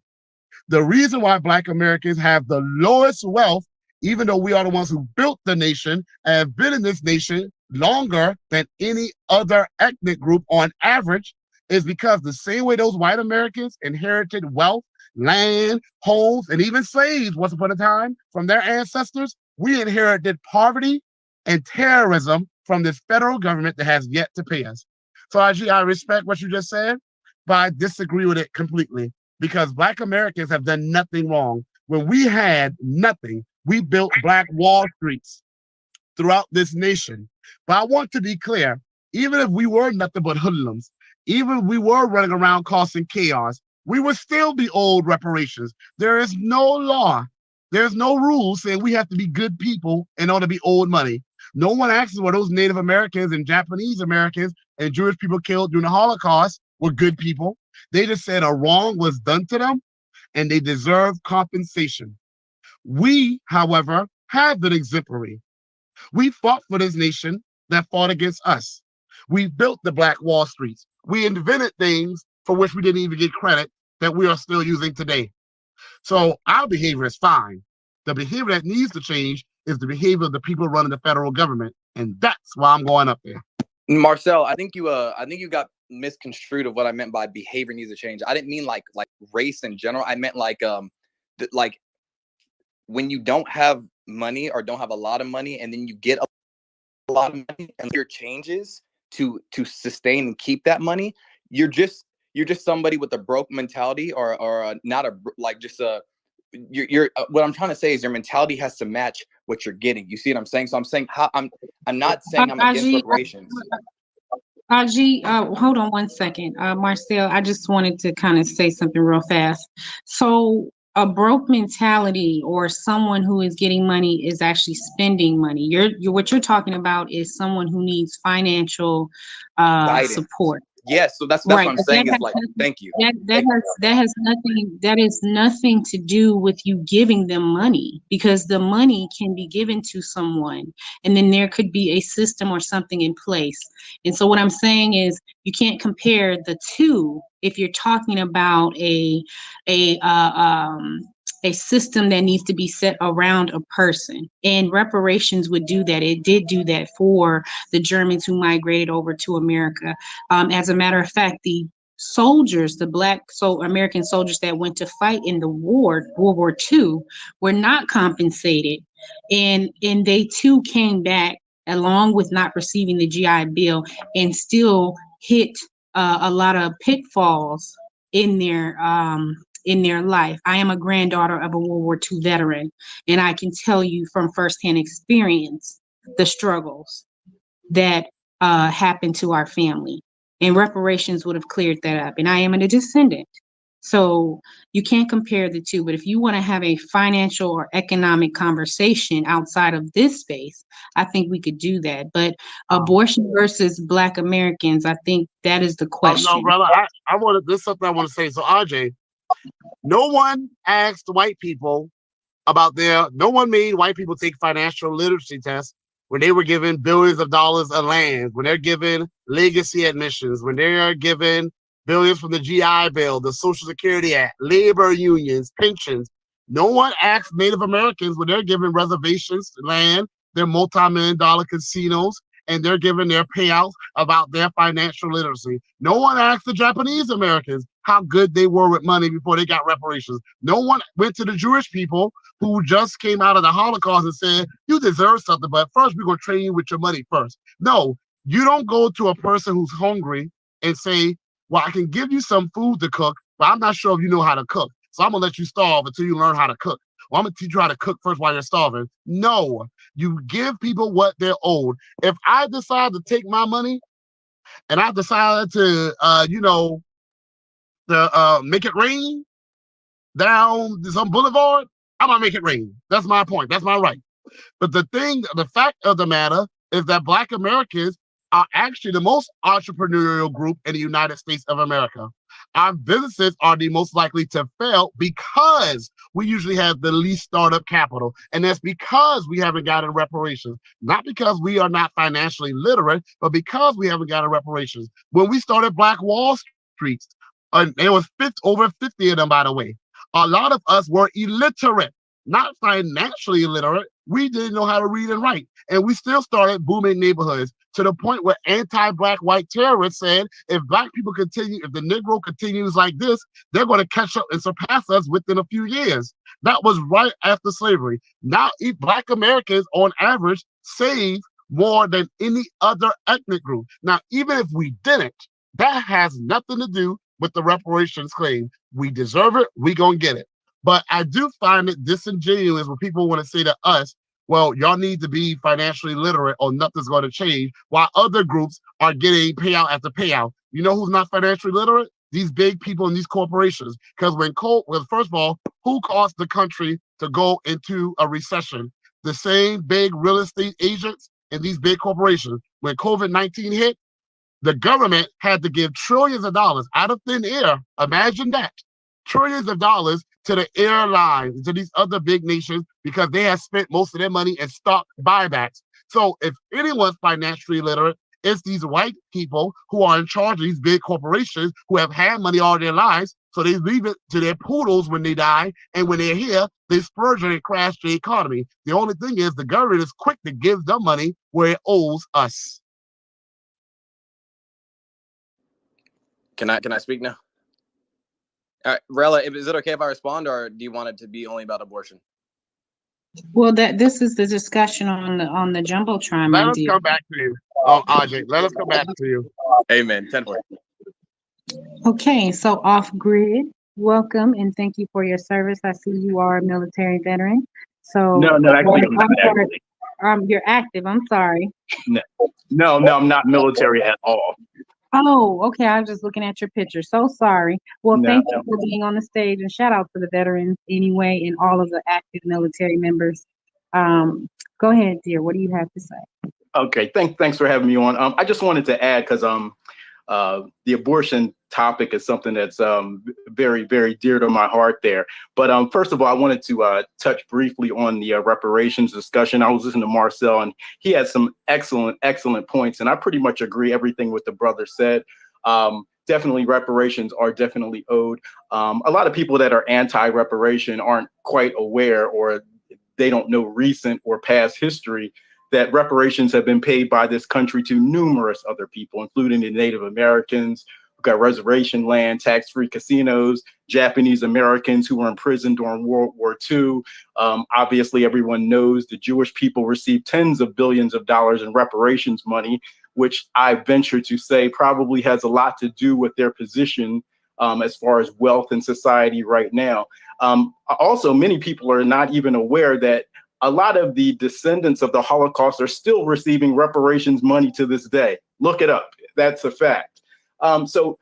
The reason why Black Americans have the lowest wealth, even though we are the ones who built the nation and have been in this nation longer than any other ethnic group on average, is because the same way those white Americans inherited wealth, land, homes, and even slaves once upon a time from their ancestors, we inherited poverty and terrorism from this federal government that has yet to pay us. So I respect what you just said, but I disagree with it completely, because Black Americans have done nothing wrong. When we had nothing, we built Black Wall Streets. throughout this nation. But I want to be clear, even if we were nothing but hoodlums, even if we were running around causing chaos, we would still be owed reparations. There is no law, there's no rule saying we have to be good people in order to be owed money. No one asks whether those Native Americans and Japanese Americans and Jewish people killed during the Holocaust were good people. They just said a wrong was done to them and they deserve compensation. We, however, have been exemplary. We fought for this nation that fought against us. We built the Black Wall Streets. We invented things for which we didn't even get credit that we are still using today. So our behavior is fine. The behavior that needs to change is the behavior of the people running the federal government. And that's why I'm going up there. Marcel, I think you got misconstrued of what I meant by behavior needs to change. I didn't mean like race in general. I meant like when you don't have money or don't have a lot of money and then you get a lot of money and your changes to sustain and keep that money, you're just somebody with a broke mentality or not a like just a you're what I'm trying to say is your mentality has to match what you're getting. You see what I'm saying? So I'm saying I'm not saying I'm against reparations. Hold on one second. Marcel, I just wanted to kind of say something real fast. So a broke mentality or someone who is getting money is actually spending money. You're what you're talking about is someone who needs financial support. Yes, so that's Right. what I'm saying is like, thank you. That is nothing to do with you giving them money, because the money can be given to someone and then there could be a system or something in place. And so what I'm saying is you can't compare the two if you're talking about a system that needs to be set around a person. And reparations would do that. It did do that for the Germans who migrated over to America. As a matter of fact, the soldiers, the Black American soldiers that went to fight in the war, World War II, were not compensated. And they too came back along with not receiving the GI Bill and still hit a lot of pitfalls in their life. I am a granddaughter of a World War II veteran, and I can tell you from firsthand experience the struggles that happened to our family. And reparations would have cleared that up. And I am a descendant. So you can't compare the two. But if you want to have a financial or economic conversation outside of this space, I think we could do that. But abortion versus Black Americans, I think that is the question. No, brother, this is something I want to say. So, RJ, no one asked white people no one made white people take financial literacy tests when they were given billions of dollars of land, when they're given legacy admissions, when they are given billions from the GI Bill, the Social Security Act, labor unions, pensions. No one asked Native Americans when they're given reservations, land, their multi-million-dollar casinos, and they're given their payouts about their financial literacy. No one asked the Japanese Americans how good they were with money before they got reparations. No one went to the Jewish people who just came out of the Holocaust and said, you deserve something, but first we're going to train you with your money first. No, you don't go to a person who's hungry and say, well, I can give you some food to cook, but I'm not sure if you know how to cook. So I'm going to let you starve until you learn how to cook. Well, I'm going to teach you how to cook first while you're starving. No, you give people what they're owed. If I decide to take my money and I decided to, make it rain down some boulevard, I'm going to make it rain. That's my point. That's my right. But the fact of the matter is that Black Americans are actually the most entrepreneurial group in the United States of America. Our businesses are the most likely to fail because we usually have the least startup capital. And that's because we haven't gotten reparations. Not because we are not financially literate, but because we haven't gotten reparations. When we started Black Wall Streets, there was over 50 of them, by the way. A lot of us were illiterate, not financially illiterate. We didn't know how to read and write. And we still started booming neighborhoods to the point where anti-Black white terrorists said, if Black people if the Negro continues like this, they're going to catch up and surpass us within a few years. That was right after slavery. Now, Black Americans, on average, save more than any other ethnic group. Now, even if we didn't, that has nothing to do with the reparations claim. We deserve it. We gonna get it. But I do find it disingenuous when people want to say to us, well, y'all need to be financially literate or nothing's going to change, while other groups are getting payout after payout. You know who's not financially literate? These big people in these corporations. Because well, first of all, who caused the country to go into a recession? The same big real estate agents and these big corporations. When COVID-19 hit, the government had to give trillions of dollars out of thin air. Imagine that. Trillions of dollars to the airlines, to these other big nations, because they have spent most of their money in stock buybacks. So if anyone's financially literate, it's these white people who are in charge of these big corporations who have had money all their lives. So they leave it to their poodles when they die. And when they're here, they splurge and crash the economy. The only thing is the government is quick to give them money where it owes us. Can I speak now? All right, Rella, is it okay if I respond, or do you want it to be only about abortion? Well, this is the discussion on the jumbotron. Let us come back to you, Ajay. Let us come back to you. Amen. 10-4. Okay, so off grid, welcome and thank you for your service. I see you are a military veteran. So No, actually, I'm not active. You're active. I'm sorry. No, I'm not military at all. Oh, okay. I was just looking at your picture. So sorry. Well, thank you for being on the stage, and shout out to the veterans anyway and all of the active military members. Go ahead, dear. What do you have to say? Okay, thanks for having me on. I just wanted to add, because the abortion topic is something that's very, very dear to my heart there. But first of all, I wanted to touch briefly on the reparations discussion. I was listening to Marcel, and he had some excellent points, and I pretty much agree everything what the brother said. Definitely reparations are definitely owed. A lot of people that are anti-reparation aren't quite aware, or they don't know recent or past history, that reparations have been paid by this country to numerous other people, including the Native Americans. We've got reservation land, tax-free casinos, Japanese Americans who were imprisoned during World War II. Obviously, everyone knows the Jewish people received tens of billions of dollars in reparations money, which I venture to say probably has a lot to do with their position as far as wealth in society right now. Also, many people are not even aware that a lot of the descendants of the Holocaust are still receiving reparations money to this day. Look it up. That's a fact. So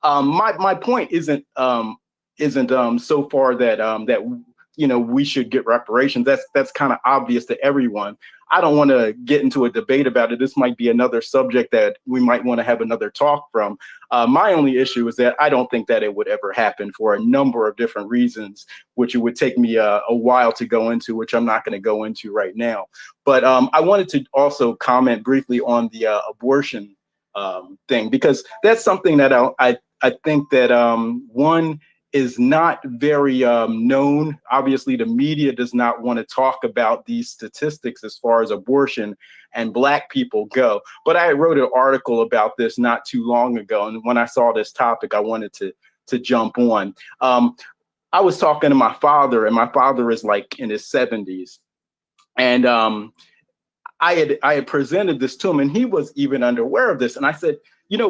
my point isn't so far that we should get reparations. That's kind of obvious to everyone. I don't want to get into a debate about it. This might be another subject that we might want to have another talk from. My only issue is that I don't think that it would ever happen for a number of different reasons, which it would take me a while to go into, which I'm not going to go into right now. But I wanted to also comment briefly on the abortion thing, because that's something that I think that one is not very known. Obviously, the media does not want to talk about these statistics as far as abortion and Black people go. But I wrote an article about this not too long ago, and when I saw this topic, I wanted to jump on. I was talking to my father, and my father is like in his 70s, and I had presented this to him, and he was even unaware of this. And I said,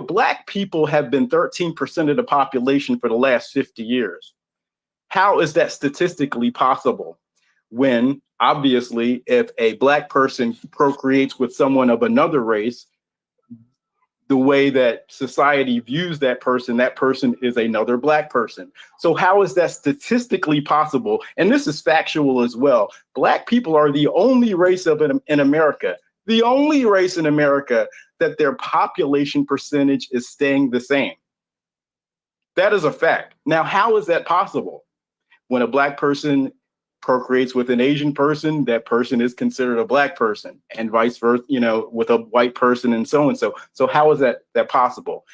Black people have been 13% of the population for the last 50 years. How is that statistically possible when, obviously, if a Black person procreates with someone of another race, the way that society views that person is another Black person. So how is that statistically possible? And this is factual as well. Black people are the only race in America, the only race in America that their population percentage is staying the same. That is a fact. Now, how is that possible? When a Black person procreates with an Asian person, that person is considered a Black person, and vice versa, with a white person and so and so. So how is that possible?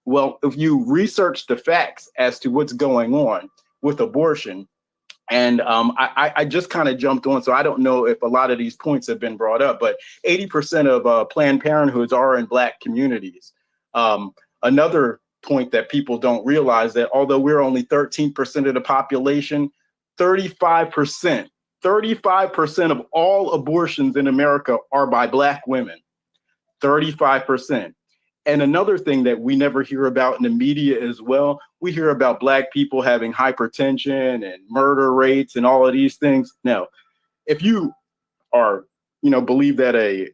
Well, if you research the facts as to what's going on with abortion, and I just kind of jumped on, so I don't know if a lot of these points have been brought up, but 80% of Planned Parenthoods are in Black communities. Another point that people don't realize, that although we're only 13% of the population, 35% of all abortions in America are by Black women. 35%. And another thing that we never hear about in the media as well, we hear about Black people having hypertension and murder rates and all of these things. Now, if you believe that an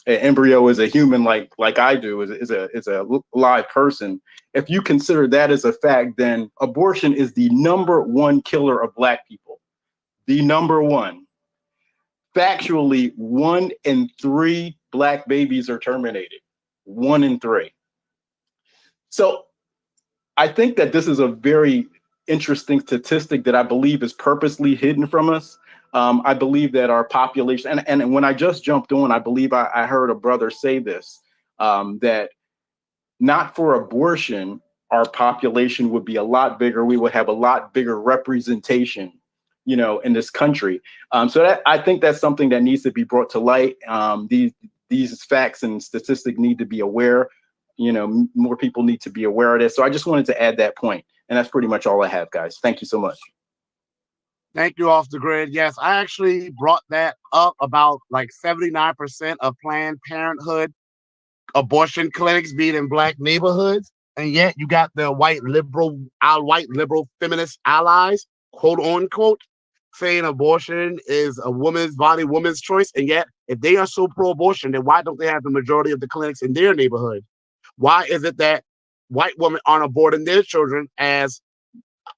embryo is a human like I do, is a live person. If you consider that as a fact, then abortion is the #1 killer of Black people. The #1. Factually, 1 in 3 Black babies are terminated. 1 in 3. So I think that this is a very interesting statistic that I believe is purposely hidden from us. I believe that our population, and when I just jumped on, I believe I heard a brother say this, that not for abortion, our population would be a lot bigger. We would have a lot bigger representation, in this country. So that, I think that's something that needs to be brought to light. These facts and statistics need to be aware. More people need to be aware of this. So I just wanted to add that point. And that's pretty much all I have, guys. Thank you so much. Thank you, Off the Grid. Yes, I actually brought that up about like 79% of Planned Parenthood abortion clinics being in Black neighborhoods. And yet you got the white liberal feminist allies, quote unquote, saying abortion is a woman's body, woman's choice. And yet, if they are so pro-abortion, then why don't they have the majority of the clinics in their neighborhood? Why is it that white women aren't aborting their children as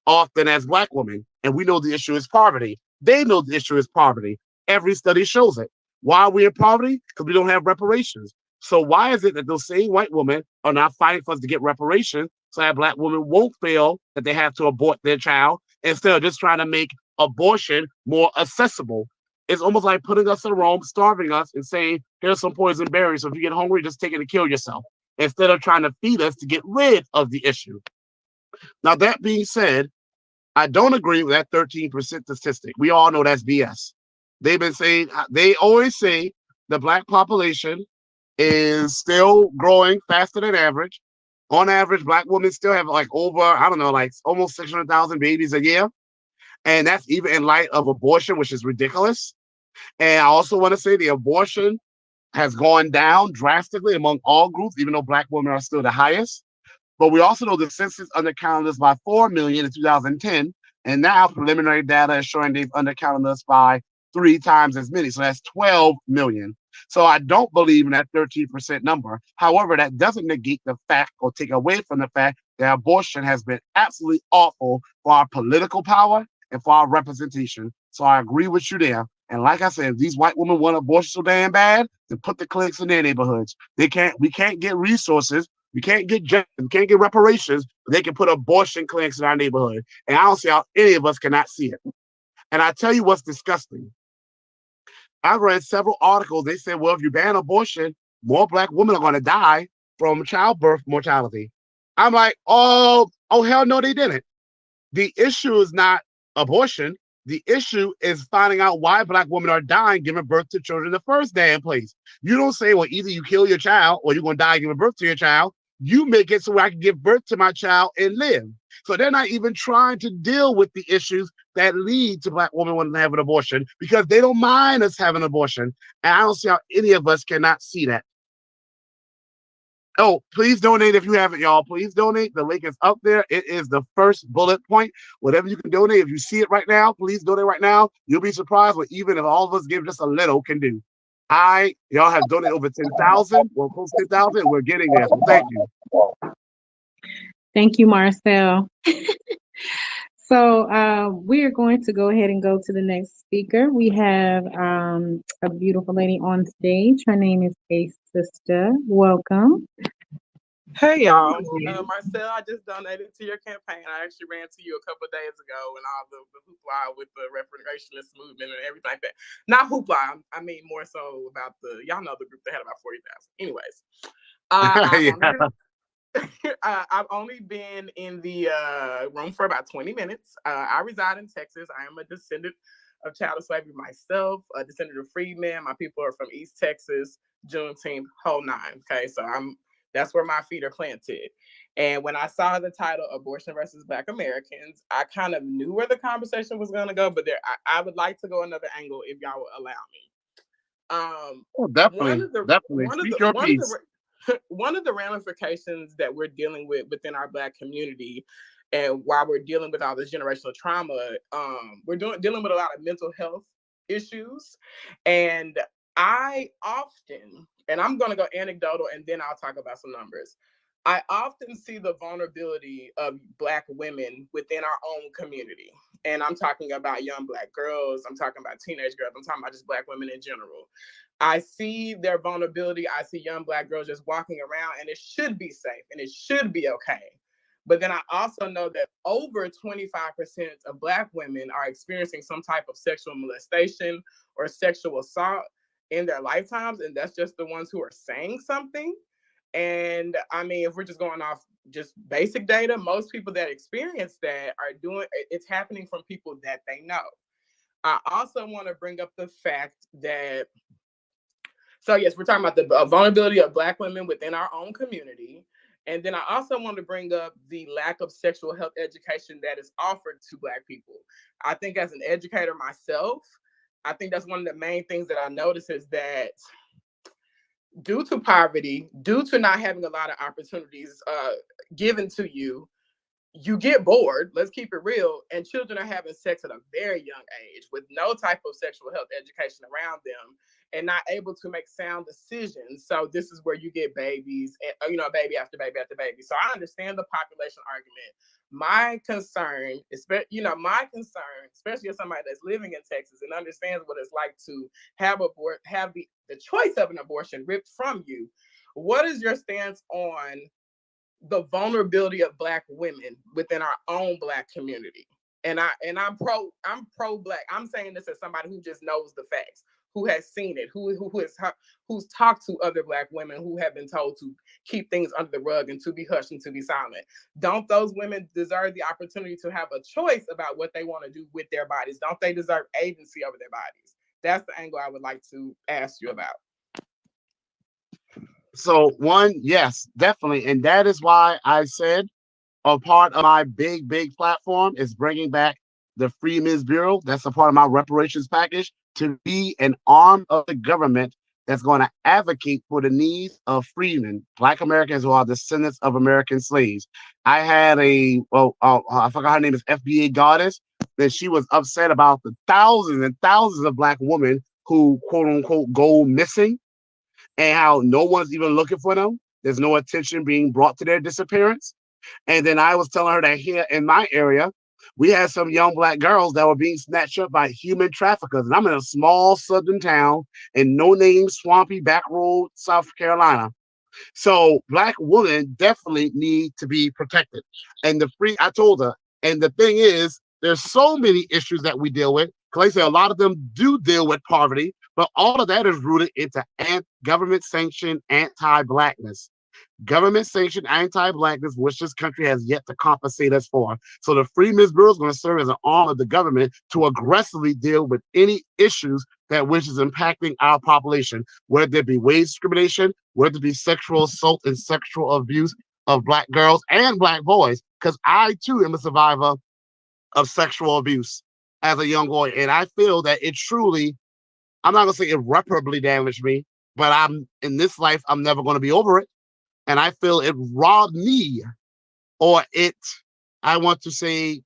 often as Black women? And we know the issue is poverty. They know the issue is poverty. Every study shows it. Why are we in poverty? Because we don't have reparations. So why is it that those same white women are not fighting for us to get reparations so that Black women won't feel that they have to abort their child instead of just trying to make abortion more accessible? It's almost like putting us in a room, starving us, and saying, here's some poison berries. So if you get hungry, just take it and kill yourself, instead of trying to feed us to get rid of the issue. Now, that being said, I don't agree with that 13% statistic. We all know that's BS. They always say the Black population is still growing faster than average. On average, Black women still have like over, like almost 600,000 babies a year. And that's even in light of abortion, which is ridiculous. And I also want to say the abortion has gone down drastically among all groups, even though Black women are still the highest. But we also know the census undercounted us by 4 million in 2010. And now preliminary data is showing they've undercounted us by 3 times as many. So that's 12 million. So I don't believe in that 13% number. However, that doesn't negate the fact or take away from the fact that abortion has been absolutely awful for our political power and for our representation. So I agree with you there. And like I said, if these white women want abortion so damn bad, then put the clinics in their neighborhoods. We can't get resources. We can't get reparations, but they can put abortion clinics in our neighborhood. And I don't see how any of us cannot see it. And I tell you what's disgusting. I've read several articles. They said, well, if you ban abortion, more Black women are going to die from childbirth mortality. I'm like, oh, hell no, they didn't. The issue is not abortion. The issue is finding out why Black women are dying giving birth to children in the first damn place. You don't say, well, either you kill your child or you're going to die giving birth to your child. You make it so I can give birth to my child and live. So they're not even trying to deal with the issues that lead to Black women wanting to have an abortion because they don't mind us having an abortion. And I don't see how any of us cannot see that. Oh, please donate if you haven't, y'all. Please donate. The link is up there. It is the first bullet point. Whatever you can donate, if you see it right now, please donate right now. You'll be surprised what even if all of us give just a little can do. Y'all have donated over 10,000. We're close to 10,000. We're getting there. So thank you. Thank you, Marcel. So we are going to go ahead and go to the next speaker. We have a beautiful lady on stage. Her name is A Sister. Welcome. Hey y'all, Marcel, I just donated to your campaign. I actually ran to you a couple of days ago and all the hoopla with the reparationist movement and everything like that. Not hoopla, I mean more so about y'all know the group that had about 40,000. Anyways, I've only been in the room for about 20 minutes. I reside in Texas. I am a descendant of child slavery myself, a descendant of freedmen. My people are from East Texas, Juneteenth, whole nine. Okay, so that's where my feet are planted. And when I saw the title Abortion versus Black Americans, I kind of knew where the conversation was going to go, but I would like to go another angle if y'all would allow me. Definitely. Speak your piece. One of the ramifications that we're dealing with within our Black community, and while we're dealing with all this generational trauma, we're dealing with a lot of mental health issues. And I often, and I'm going to go anecdotal and then I'll talk about some numbers. I often see the vulnerability of Black women within our own community. And I'm talking about young Black girls. I'm talking about teenage girls. I'm talking about just Black women in general. I see their vulnerability. I see young Black girls just walking around, and it should be safe and it should be okay. But then I also know that over 25% of Black women are experiencing some type of sexual molestation or sexual assault in their lifetimes. And that's just the ones who are saying something. And I mean, if we're just going off just basic data, most people that experience that are doing it's happening from people that they know. I also want to bring up the fact that, so yes, we're talking about the vulnerability of Black women within our own community. And then I also want to bring up the lack of sexual health education that is offered to Black people. I think as an educator myself, I think that's one of the main things that I notice is that due to poverty, due to not having a lot of opportunities given to you, you get bored, let's keep it real, and children are having sex at a very young age with no type of sexual health education around them and not able to make sound decisions. So this is where you get babies, and baby after baby after baby. So I understand the population argument. My concern, especially as somebody that's living in Texas and understands what it's like to have the choice of an abortion ripped from you. What is your stance on the vulnerability of Black women within our own Black community? And I'm pro Black. I'm saying this as somebody who just knows the facts, who has seen it, who's talked to other Black women who have been told to keep things under the rug and to be hushed and to be silent. Don't those women deserve the opportunity to have a choice about what they want to do with their bodies? Don't they deserve agency over their bodies? That's the angle I would like to ask you about. So one, yes, definitely. And that is why I said a part of my big platform is bringing back the Freedmen's Bureau. That's a part of my reparations package to be an arm of the government that's going to advocate for the needs of freedmen, Black Americans who are descendants of American slaves. I had I forgot her name is FBA Goddess, that she was upset about the thousands and thousands of Black women who quote unquote go missing and how no one's even looking for them. There's no attention being brought to their disappearance. And then I was telling her that here in my area, we had some young Black girls that were being snatched up by human traffickers. And I'm in a small southern town in no-name, swampy back road, South Carolina. So Black women definitely need to be protected. And I told her, and the thing is, there's so many issues that we deal with. Because I say a lot of them do deal with poverty, but all of that is rooted into government-sanctioned anti-Blackness. Government-sanctioned anti-Blackness, which this country has yet to compensate us for. So the Freedmen's Bureau is going to serve as an arm of the government to aggressively deal with any issues which is impacting our population, whether it be wage discrimination, whether it be sexual assault and sexual abuse of Black girls and Black boys, because I too am a survivor of sexual abuse as a young boy. And I feel that it truly, I'm not going to say irreparably damaged me, but in this life, I'm never going to be over it. And I feel it robbed me, or I want to say,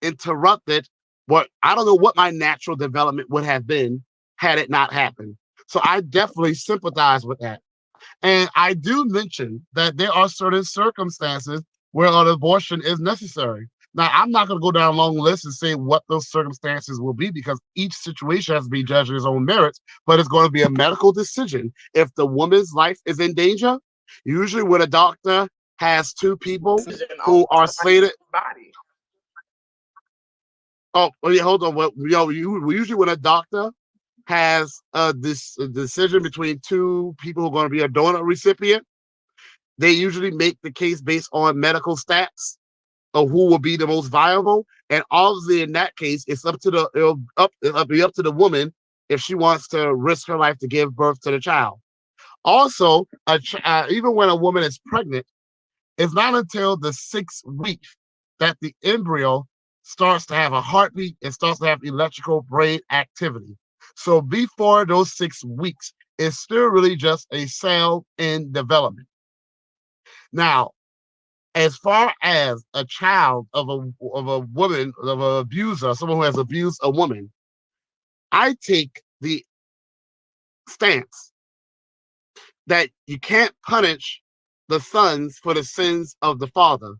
interrupted I don't know what my natural development would have been had it not happened. So I definitely sympathize with that. And I do mention that there are certain circumstances where an abortion is necessary. Now, I'm not going to go down a long list and say what those circumstances will be because each situation has to be judged on its own merits, but it's going to be a medical decision. If the woman's life is in danger, usually when a doctor has two people who are slated. Body. Oh, yeah, hold on. Well, usually when a doctor has a decision between two people who are going to be a donor recipient, they usually make the case based on medical stats of who will be the most viable. And obviously, in that case, it'll be up to the woman if she wants to risk her life to give birth to the child. Also, even when a woman is pregnant, it's not until the 6th week that the embryo starts to have a heartbeat and starts to have electrical brain activity. So before those 6 weeks, it's still really just a cell in development. Now, as far as a child of a woman, of an abuser, someone who has abused a woman, I take the stance that you can't punish the sons for the sins of the father.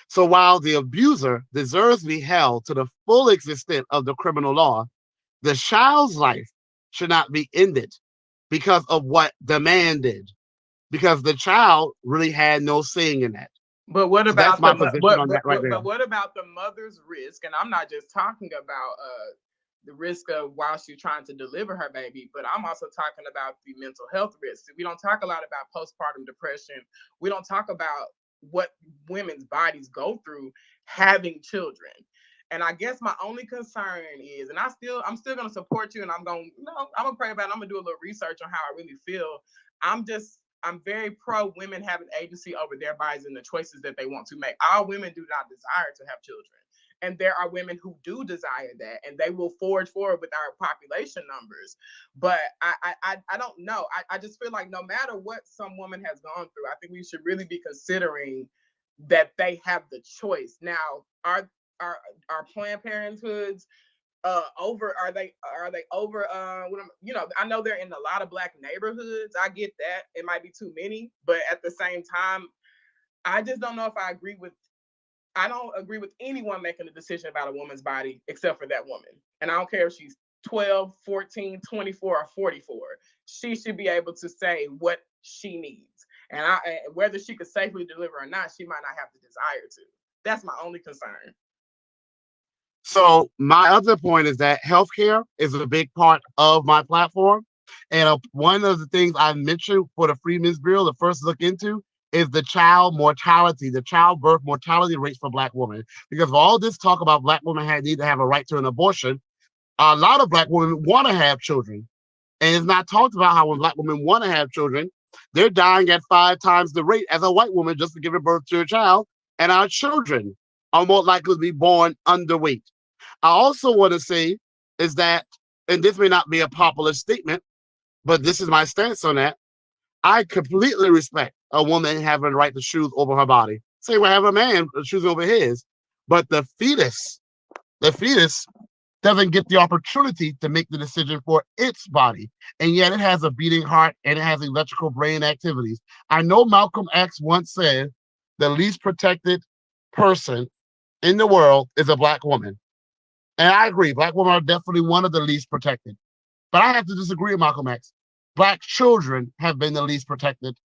So while the abuser deserves to be held to the full extent of the criminal law, the child's life should not be ended because of what the man did, because the child really had no saying in that. But what So that's about my position on that right there. but what about the mother's risk? And I'm not just talking about the risk of while she's trying to deliver her baby, but I'm also talking about the mental health risks. We don't talk a lot about postpartum depression. We don't talk about what women's bodies go through having children. And I guess my only concern is, and I'm still gonna support you, and I'm gonna pray about it. I'm gonna do a little research on how I really feel. I'm very pro women having agency over their bodies and the choices that they want to make. All women do not desire to have children. And there are women who do desire that, and they will forge forward with our population numbers. But I don't know. I just feel like no matter what some woman has gone through, I think we should really be considering that they have the choice. Now, are Planned Parenthoods are they over I know they're in a lot of Black neighborhoods. I get that it might be too many, but at the same time, I just don't know if I don't agree with anyone making a decision about a woman's body except for that woman. And I don't care if she's 12, 14, 24, or 44. She should be able to say what she needs. And whether she could safely deliver or not, she might not have the desire to. That's my only concern. So my other point is that healthcare is a big part of my platform. And one of the things I mentioned for the Freedmen's Bureau, the first look into, is the child mortality, the childbirth mortality rates for Black women. Because of all this talk about Black women need to have a right to an abortion, a lot of Black women want to have children. And it's not talked about how when Black women want to have children, they're dying at 5 times the rate as a white woman just to give birth to a child. And our children are more likely to be born underweight. I also want to say is that, and this may not be a popular statement, but this is my stance on that. I completely respect a woman having the right to choose over her body. Say we have a man choosing over his, but the fetus doesn't get the opportunity to make the decision for its body. And yet it has a beating heart and it has electrical brain activities. I know Malcolm X once said the least protected person in the world is a Black woman. And I agree, Black women are definitely one of the least protected. But I have to disagree with Malcolm X. Black children have been the least protected.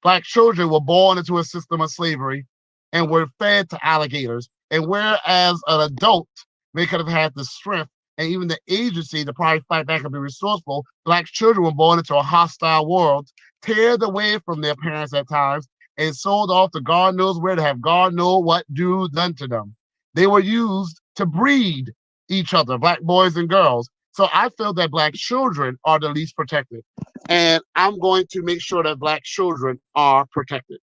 Black children were born into a system of slavery and were fed to alligators. And whereas an adult may could have had the strength and even the agency to probably fight back and be resourceful, Black children were born into a hostile world, teared away from their parents at times, and sold off to God knows where to have God know what do done to them. They were used to breed each other, Black boys and girls. So I feel that Black children are the least protected. And I'm going to make sure that Black children are protected.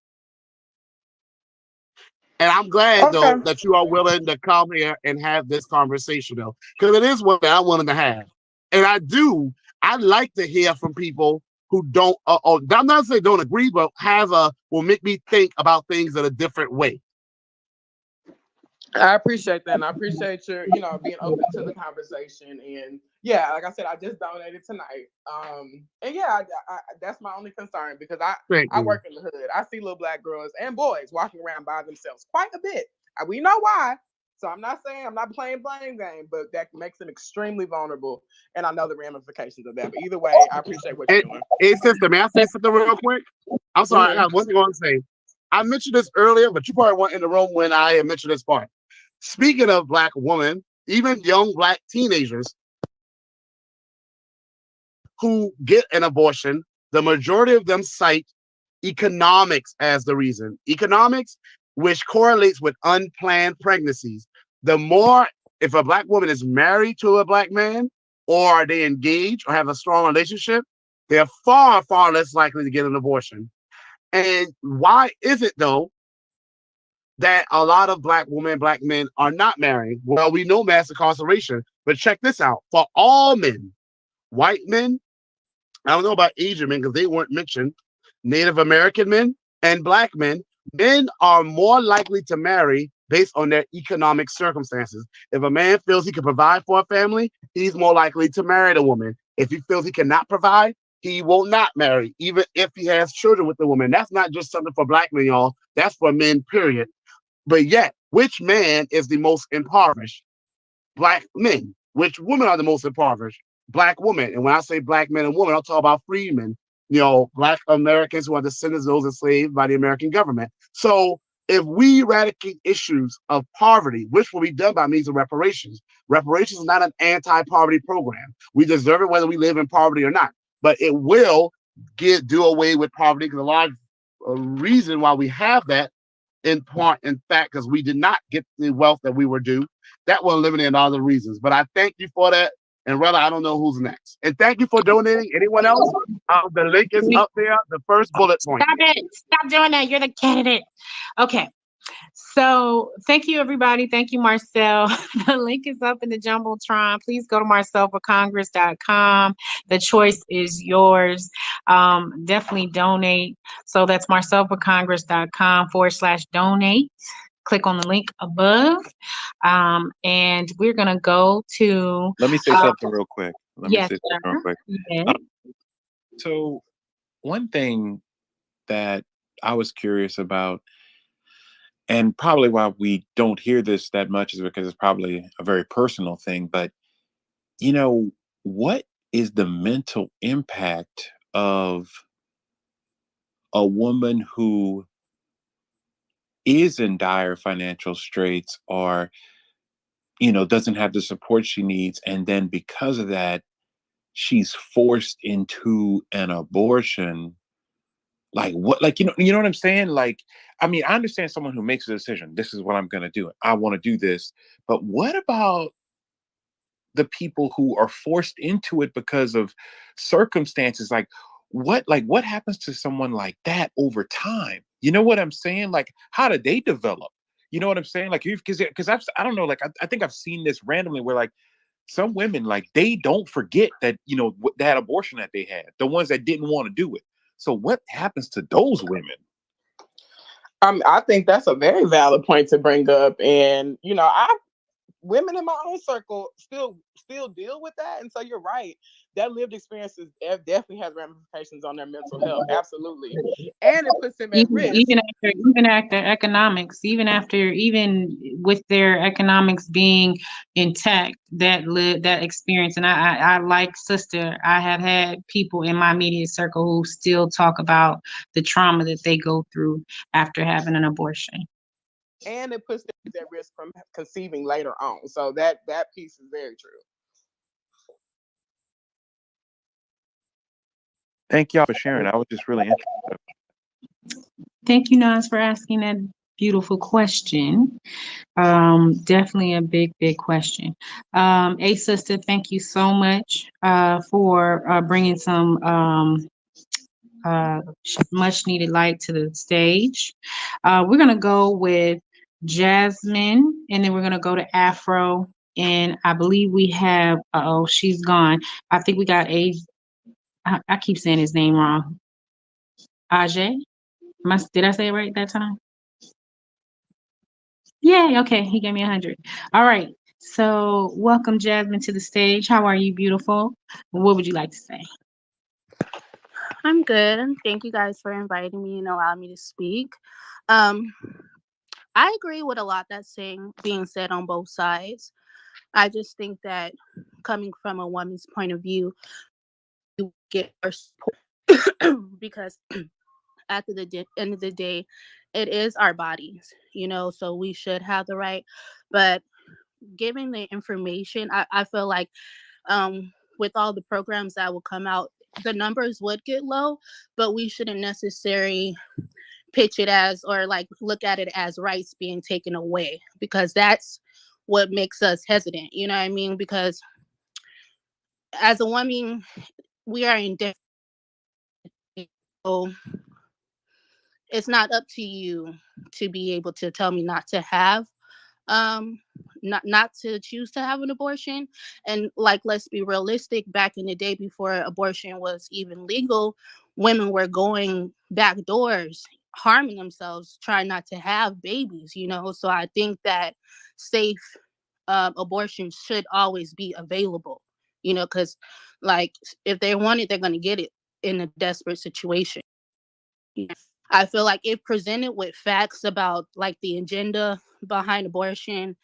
And I'm glad, though, that you are willing to come here and have this conversation, though, because it is what I wanted to have. And I like to hear from people who don't, I'm not saying don't agree, but will make me think about things in a different way. I appreciate that. And I appreciate your, being open to the conversation. And yeah, like I said, I just donated tonight. And yeah, that's my only concern because I work in the hood. I see little Black girls and boys walking around by themselves quite a bit. We know why. So I'm not playing blame game, but that makes them extremely vulnerable. And I know the ramifications of that. But either way, I appreciate what you're doing. Hey, sister, may I say something real quick? I'm sorry, I got one thing I want to say. I mentioned this earlier, but you probably weren't in the room when I mentioned this part. Speaking of Black women, even young Black teenagers who get an abortion, the majority of them cite economics as the reason. Economics, which correlates with unplanned pregnancies. The more, if a Black woman is married to a Black man, or are they engaged or have a strong relationship, they're far, far less likely to get an abortion. And why is it, though, that a lot of Black women and Black men are not married? Well, we know mass incarceration, but check this out. For all men, white men, I don't know about Asian men because they weren't mentioned, Native American men and Black men, men are more likely to marry based on their economic circumstances. If a man feels he can provide for a family, he's more likely to marry the woman. If he feels he cannot provide, he will not marry, even if he has children with the woman. That's not just something for black men, y'all. That's for men, period. But yet, which man is the most impoverished? Black men. Which women are the most impoverished? Black women. And when I say black men and women, I'll talk about freedmen, black Americans who are descendants of those enslaved by the American government. So if we eradicate issues of poverty, which will be done by means of reparations, reparations is not an anti-poverty program. We deserve it whether we live in poverty or not. But it will do away with poverty, because a large reason why we have that, in part, in fact, because we did not get the wealth that we were due. That will eliminate all the reasons. But I thank you for that. And Rella, I don't know who's next. And thank you for donating. Anyone else? The link is up there, the first bullet point. Stop it. Stop doing that. You're the candidate. Okay. So thank you, everybody. Thank you, Marcel. The link is up in the Jumbotron. Please go to marcelforcongress.com. The choice is yours. Definitely donate. So that's marcelforcongress.com/donate. Click on the link above. And we're going to go to... Let me say something real quick. Yes. So one thing that I was curious about, and probably why we don't hear this that much, is because it's probably a very personal thing. But, what is the mental impact of a woman who is in dire financial straits, or, doesn't have the support she needs, and then because of that, she's forced into an abortion? Like what? Like, you know what I'm saying? Like, I mean, I understand someone who makes a decision. This is what I'm going to do. I want to do this. But what about the people who are forced into it because of circumstances? Like what happens to someone like that over time? You know what I'm saying? Like, how do they develop? You know what I'm saying? Like, because I don't know. Like, I think I've seen this randomly where, like, some women, like, they don't forget that, that abortion that they had, the ones that didn't want to do it. So what happens to those women? I think that's a very valid point to bring up. And, women in my own circle still deal with that. And so you're right. That lived experiences definitely has ramifications on their mental health. Absolutely. And it puts them at risk. Even after economics, even with their economics being intact, that experience. And I like sister, I have had people in my immediate circle who still talk about the trauma that they go through after having an abortion. And it puts them at risk from conceiving later on. So that piece is very true. Thank y'all for sharing. I was just really interested. Thank you, Nas, for asking that beautiful question. Definitely a big question. A sister, thank you so much for bringing some much needed light to the stage. We're gonna go with Jasmine, and then we're gonna go to Afro, and I believe we have. She's gone. I think we got I keep saying his name wrong. Ajay. Did I say it right that time? Yay, okay, he gave me 100. All right, so welcome, Jasmine, to the stage. How are you, beautiful? What would you like to say? I'm good. Thank you guys for inviting me and allowing me to speak. I agree with a lot that's being said on both sides. I just think that coming from a woman's point of view, you get more support because at the end of the day, it is our bodies, so we should have the right. But giving the information, I feel like with all the programs that will come out, the numbers would get low, but we shouldn't necessarily pitch it as, or like look at it as rights being taken away, because that's what makes us hesitant. You know what I mean? Because as a woman, we are indifferent. So it's not up to you to be able to tell me not to have not to choose to have an abortion. And like, let's be realistic, back in the day before abortion was even legal, women were going back doors harming themselves trying not to have babies, you know. So I think that safe abortion should always be available, you know, because like if they want it, they're going to get it in a desperate situation. I feel like if presented with facts about like the agenda behind abortion,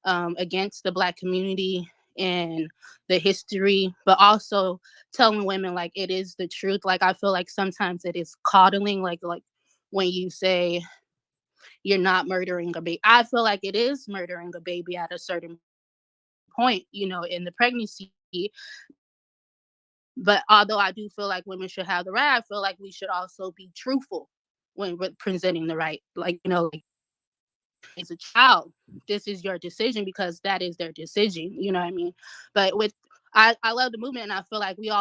against the Black community and the history, but also telling women like it is the truth. Like I feel like sometimes it is coddling, like when you say you're not murdering a baby. I feel like it is murdering a baby at a certain point, you know, in the pregnancy. But although I do feel like women should have the right, I feel like we should also be truthful when we're presenting the right. Like, you know, like as a child, this is your decision because that is their decision. You know what I mean? But I love the movement, and I feel like we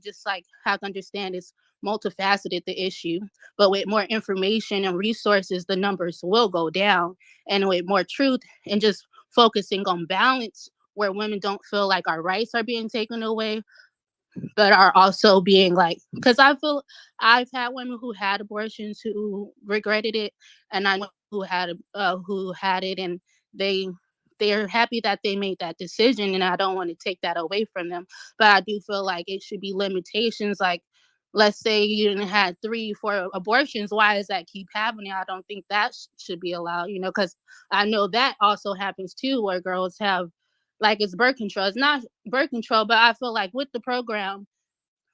just like have to understand it's multifaceted, the issue. But with more information and resources, the numbers will go down. And with more truth and just focusing on balance, where women don't feel like our rights are being taken away, but are also being like, because I feel I've had women who had abortions who regretted it, and I know who had it, and they're happy that they made that decision, and I don't want to take that away from them. But I do feel like it should be limitations. Like, let's say you didn't had 3-4 abortions, why does that keep happening? I don't think that should be allowed, you know, because I know that also happens too, where girls have, like, it's birth control. It's not birth control, but I feel like with the program,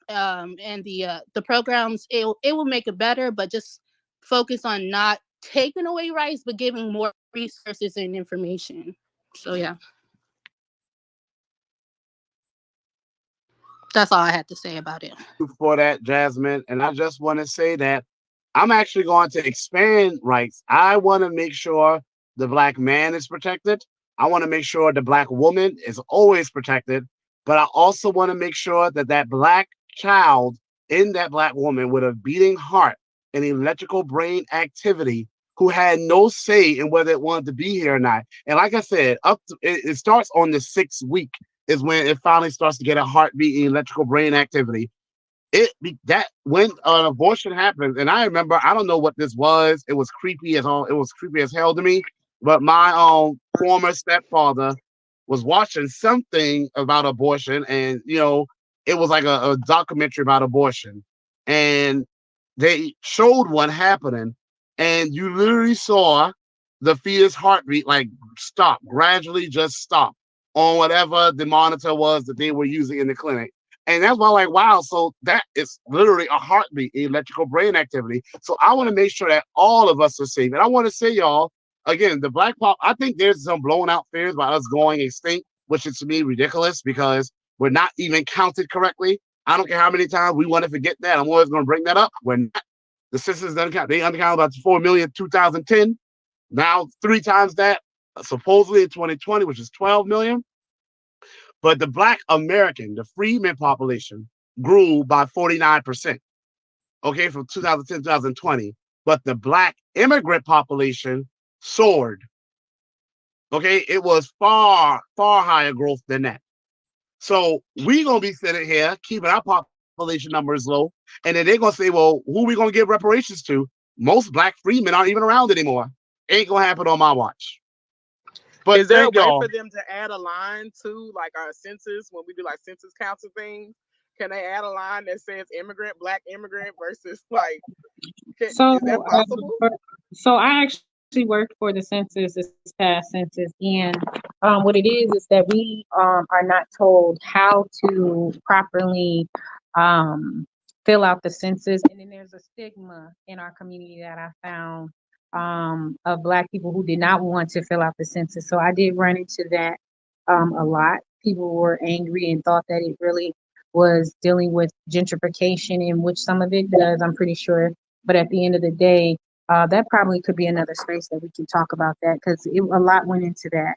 and the programs, it will make it better, but just focus on not taking away rights, but giving more resources and information. So yeah, that's all I had to say about it. For that, Jasmine. And I just want to say that I'm actually going to expand rights. I want to make sure the Black man is protected. I want to make sure the Black woman is always protected. But I also want to make sure that that Black child in that Black woman with a beating heart and electrical brain activity who had no say in whether it wanted to be here or not. And like I said, it starts on the 6th week is when it finally starts to get a heartbeat and electrical brain activity. That when an abortion happens, and I remember, I don't know what this was. It was creepy as all. It was creepy as hell to me. But my former stepfather was watching something about abortion, and it was like a documentary about abortion, and they showed one happening, and you literally saw the fetus heartbeat like stop, gradually just stop on whatever the monitor was that they were using in the clinic. And that's why I'm like, wow, so that is literally a heartbeat, electrical brain activity. So I want to make sure that all of us are safe. And I want to say, y'all, again, the Black pop, I think there's some blown out fears about us going extinct, which is to me ridiculous because we're not even counted correctly. I don't care how many times we want to forget that. I'm always going to bring that up. When the census doesn't count, they undercounted about 4 million 2010. Now 3 times that, supposedly in 2020, which is 12 million. But the Black American, the freedmen population, grew by 49%, okay, from 2010 to 2020. But the Black immigrant population soared. Okay, it was far, far higher growth than that. So we're going to be sitting here keeping our population numbers low. And then they're going to say, well, who are we going to give reparations to? Most Black freedmen aren't even around anymore. Ain't going to happen on my watch. But is there a way y'all for them to add a line to like our census when we do like census counts and things? Can they add a line that says immigrant, Black immigrant versus like? Is that possible? So I actually worked for the census, this past census, and what it is that we are not told how to properly fill out the census, and then there's a stigma in our community that I found of Black people who did not want to fill out the census. So I did run into that a lot. People were angry and thought that it really was dealing with gentrification, in which some of it does, I'm pretty sure. But at the end of the day, that probably could be another space that we can talk about that, because a lot went into that.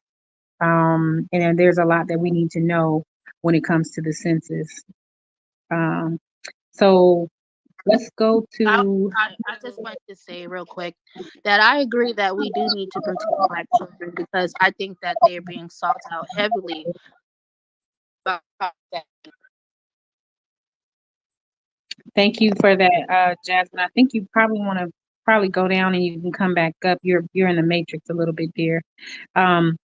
And there's a lot that we need to know when it comes to the census. So let's go to. I just wanted to say real quick that I agree that we do need to protect Black children, because I think that they're being sought out heavily. Thank you for that, Jasmine. I think you probably want to probably go down and you can come back up. You're in the matrix a little bit there. We're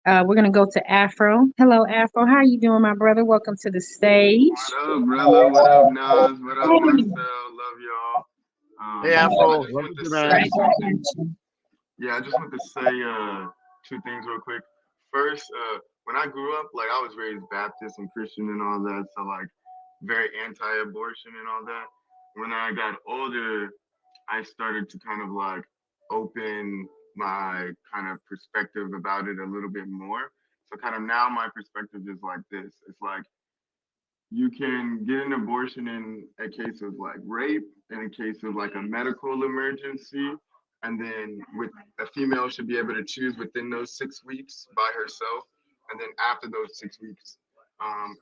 gonna go to Afro. Hello, Afro. How are you doing, my brother? Welcome to the stage. What up, brother? What up, Nas? What up, Marcel? Love y'all. Hey, I Afro. just Love want you, to man. say something. Yeah, I just want to say two things real quick. First, when I grew up, like I was raised Baptist and Christian and all that, so like very anti-abortion and all that. When I got older, I started to kind of like open my kind of perspective about it a little bit more. So kind of now my perspective is like this. It's like you can get an abortion in a case of like rape, in a case of like a medical emergency, and then with a female should be able to choose within those 6 weeks by herself, and then after those 6 weeks,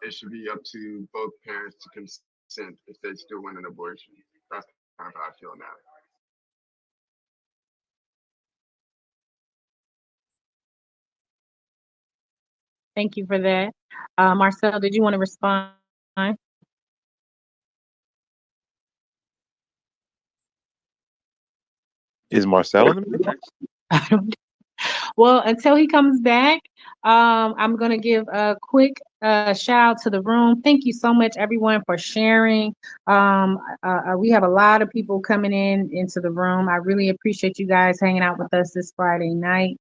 it should be up to both parents to consent if they still want an abortion. That's kind of how I feel now. Thank you for that. Marcel, did you want to respond? Is Marcel in the matrix? Well, until he comes back, I'm going to give a quick shout out to the room. Thank you so much, everyone, for sharing. We have a lot of people coming into the room. I really appreciate you guys hanging out with us this Friday night.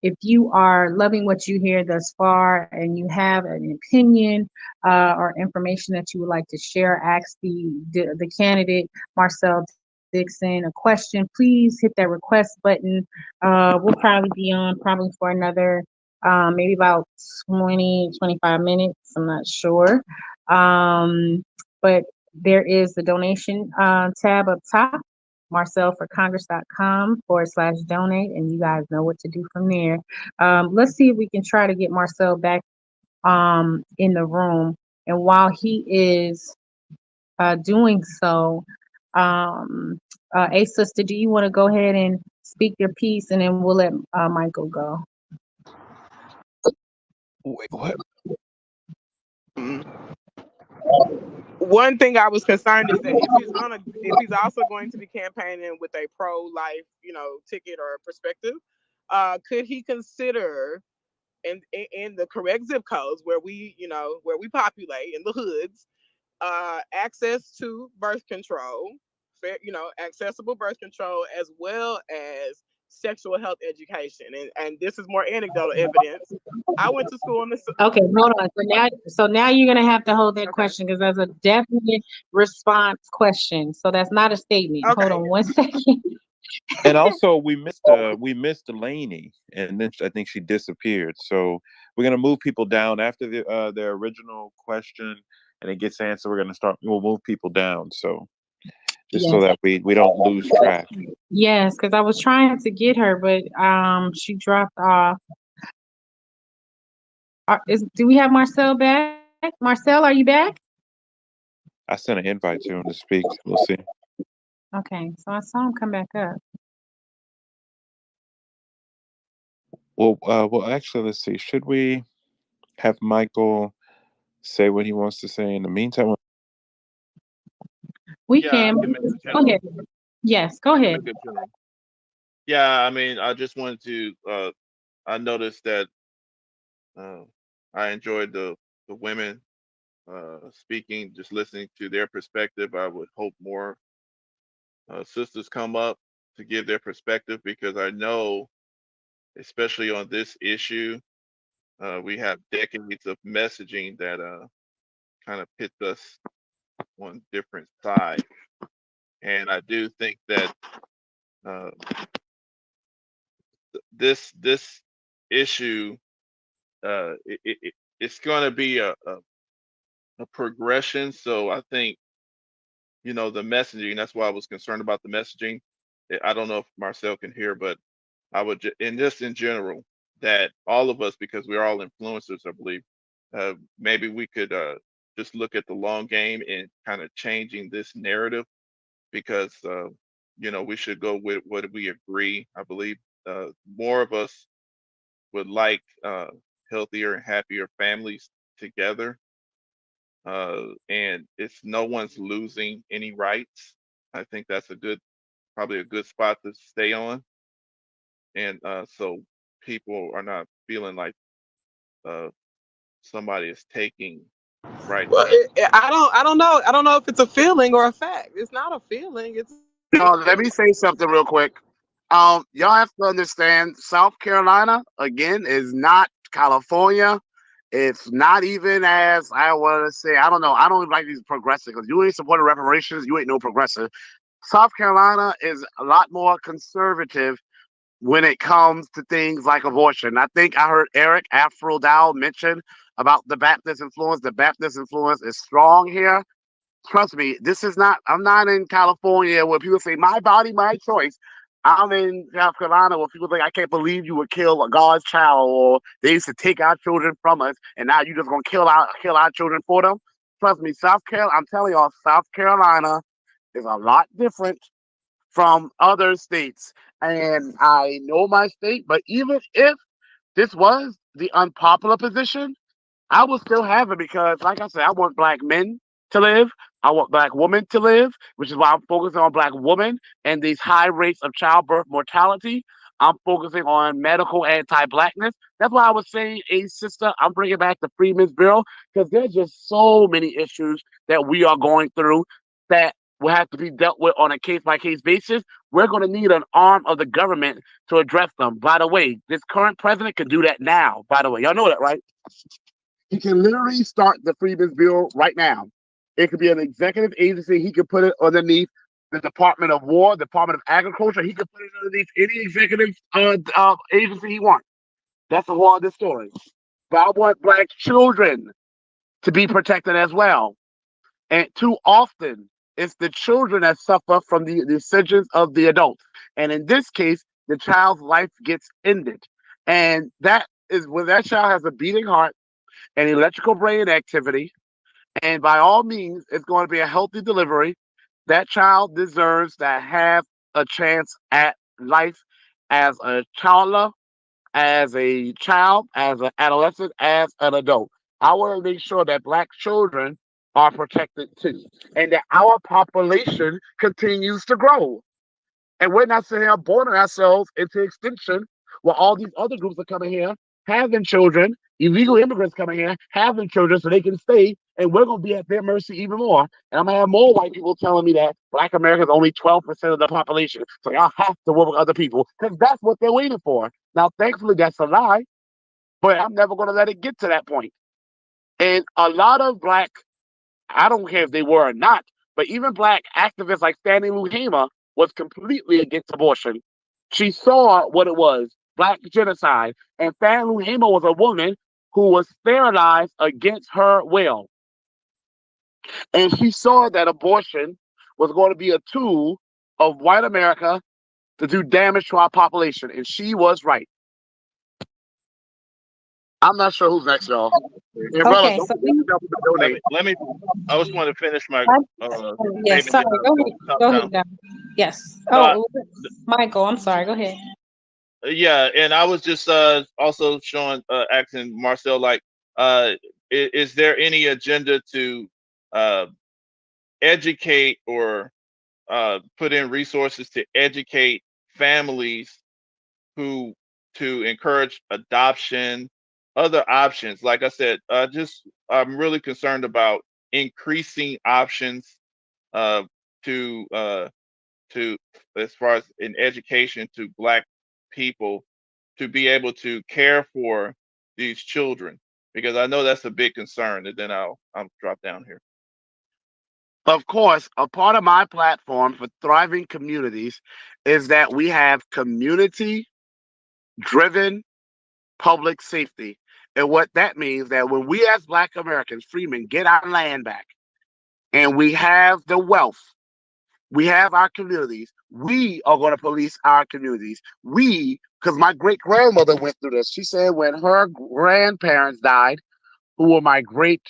If you are loving what you hear thus far and you have an opinion or information that you would like to share, ask the candidate, Marcel Dixon, a question, please hit that request button. We'll probably be on probably for another maybe about 20-25 minutes. I'm not sure. But there is the donation tab up top, marcelforcongress.com/donate, and you guys know what to do from there. Let's see if we can try to get Marcel back in the room. And while he is doing so, sister, do you want to go ahead and speak your piece, and then we'll let Michael go? Wait, what? One thing I was concerned is that if he's also going to be campaigning with a pro-life, ticket or perspective, could he consider in the correct zip codes where we populate in the hoods, access to birth control, accessible birth control, as well as sexual health education. And this is more anecdotal evidence. I went to school in the. Okay, hold on. So now you're gonna have to hold that question because that's a definite response question. So that's not a statement. Okay. Hold on 1 second. And also we missed Delaney, and then I think she disappeared. So we're gonna move people down after their original question, and it gets answered. We'll move people down. So just so that we don't lose track. Yes, because I was trying to get her, but she dropped off. Do we have Marcel back? Marcel, are you back? I sent an invite to him to speak. We'll see. Okay, so I saw him come back up. Well, actually, let's see. Should we have Michael say what he wants to say in the meantime? We can. Go ahead. Yes, go ahead. Yeah, I mean, I just wanted to. I noticed that I enjoyed the women speaking, just listening to their perspective. I would hope more sisters come up to give their perspective, because I know, especially on this issue, we have decades of messaging that kind of pits us on different sides. And I do think that this issue, it's going to be a progression. So I think, the messaging, that's why I was concerned about the messaging. I don't know if Marcel can hear, but I would, in general, that all of us, because we're all influencers, I believe, maybe we could just look at the long game and kind of changing this narrative, because, we should go with what we agree. I believe more of us would like healthier and happier families together. And it's no one's losing any rights. I think that's a good probably a good spot to stay on, and so people are not feeling like uh, somebody is taking rights Well, away. I don't know. I don't know if it's a feeling or a fact. It's not a feeling. It's Let me say something real quick. Y'all have to understand, South Carolina again is not California. It's not even as I want to say. I don't know. I don't even like these progressive because you ain't supporting reparations. You ain't no progressive. South Carolina is a lot more conservative when it comes to things like abortion. I think I heard Eric Afro Dow mention about the Baptist influence. The Baptist influence is strong here. Trust me, this is not, I'm not in California where people say, my body, my choice. I'm in South Carolina where people think, I can't believe you would kill a God's child, or they used to take our children from us, and now you just gonna kill our children for them. Trust me, South Carolina, I'm telling y'all, South Carolina is a lot different from other states. And I know my state, but even if this was the unpopular position, I will still have it because, like I said, I want black men to live. I want black women to live, which is why I'm focusing on black women and these high rates of childbirth mortality. I'm focusing on medical anti-blackness. That's why I was saying, a sister, I'm bringing back the Freedmen's Bureau because there's just so many issues that we are going through that will have to be dealt with on a case-by-case basis. We're going to need an arm of the government to address them. By the way, this current president can do that now. By the way, y'all know that, right? He can literally start the Freedmen's Bureau right now. It could be an executive agency. He could put it underneath the Department of War, Department of Agriculture. He could put it underneath any executive agency he wants. That's the whole other story. But I want black children to be protected as well. And too often, it's the children that suffer from the decisions of the adults. And in this case, the child's life gets ended. And that is when that child has a beating heart and electrical brain activity, and by all means, it's going to be a healthy delivery. That child deserves to have a chance at life as a toddler, as a child, as an adolescent, as an adult. I want to make sure that black children are protected too, and that our population continues to grow. And we're not sitting here boarding ourselves into extinction while all these other groups are coming here having children, illegal immigrants coming here having children so they can stay, and we're going to be at their mercy even more. And I'm going to have more white people telling me that black America is only 12% of the population, so y'all have to work with other people because that's what they're waiting for. Now, thankfully, that's a lie, but I'm never going to let it get to that point. And a lot of black, I don't care if they were or not, but even black activists like Fannie Lou Hamer was completely against abortion. She saw what it was, black genocide. And Fannie Lou Hamer was a woman who was sterilized against her will. And she saw that abortion was going to be a tool of white America to do damage to our population. And she was right. I'm not sure who's next, y'all. Hey, brother, Okay, don't so forget to donate. Let me. I just want to finish my yes, statement. sorry. Then Go I'll ahead. come Go down. ahead, Don. Yes. No, Oh, Michael, I'm sorry. Go ahead. yeah, and I was just also showing asking Marcel, like, is there any agenda to uh educate or put in resources to educate families who to encourage adoption, other options? Like I said, just I'm really concerned about increasing options uh, to to as far as in education to Black people to be able to care for these children, because I know that's a big concern. And then I'll drop down here. Of course, a part of my platform for thriving communities is that we have community driven public safety. And what that means that when we as Black Americans, freemen, get our land back and we have the wealth, we have our communities, we are going to police our communities. Because my great grandmother went through this. She said when her grandparents died, who were my great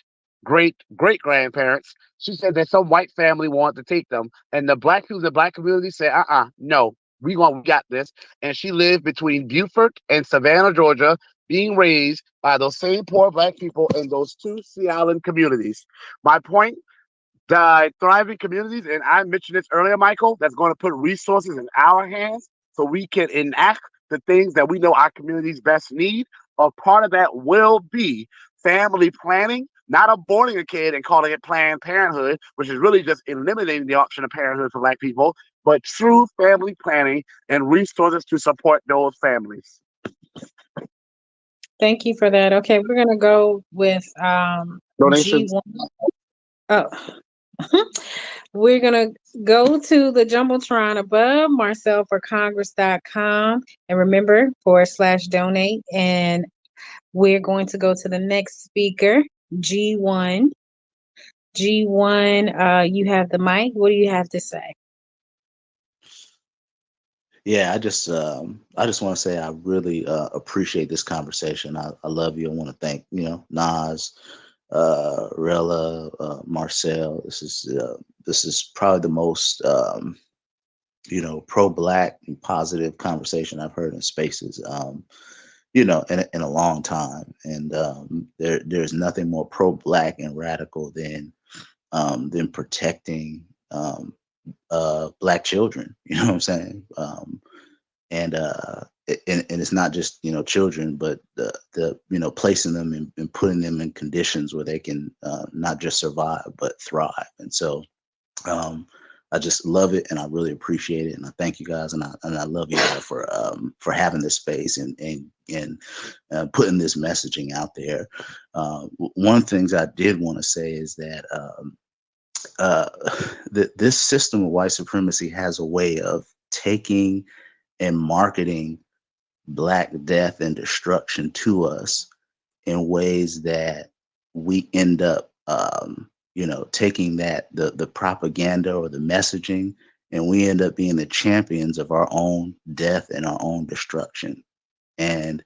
grandparents, she said that some white family wanted to take them. And the black people, the black community said, no, we got this. And she lived between Beaufort and Savannah, Georgia, being raised by those same poor black people in those two Sea Island communities. My point, the thriving communities, and I mentioned this earlier, Michael, that's going to put resources in our hands so we can enact the things that we know our communities best need. A part of that will be family planning, not aborting a kid and calling it Planned Parenthood, which is really just eliminating the option of parenthood for Black people, but true family planning and resources to support those families. Thank you for that. Okay, we're gonna go with Donations. G1. Oh, we're gonna go to the Jumbotron above, Marcel for Congress.com. And remember, /donate. And we're going to go to the next speaker, G1. G1, you have the mic. What do you have to say? Yeah, I just want to say I really appreciate this conversation. I love you. I want to thank Nas, Rella, Marcel. This is probably the most pro-Black and positive conversation I've heard in spaces in a long time. And there's nothing more pro-Black and radical than protecting Black children. You know what I'm saying? And it's not just children, but the placing them and putting them in conditions where they can not just survive but thrive. And so I just love it, and I really appreciate it, and I thank you guys, and I love you all for having this space and putting this messaging out there. One of the things I did want to say is that this system of white supremacy has a way of taking and marketing Black death and destruction to us in ways that we end up taking that the propaganda or the messaging, and we end up being the champions of our own death and our own destruction. And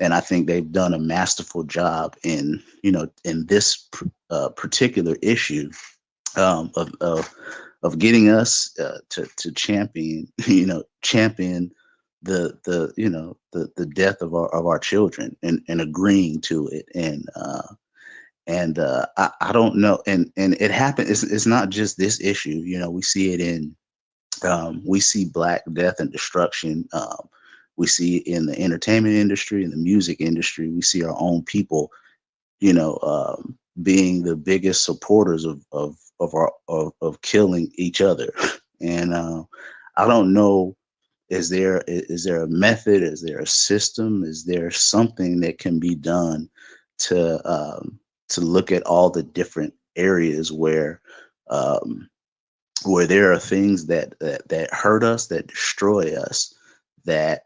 I think they've done a masterful job in this particular issue of getting us to champion the death of our children and agreeing to it. And I don't know, and it happened. It's not just this issue. We see it in we see Black death and destruction. We see it in the entertainment industry, in the music industry. We see our own people, being the biggest supporters of killing each other. And I don't know. Is there a method? Is there a system? Is there something that can be done to look at all the different areas where there are things that hurt us, that destroy us, that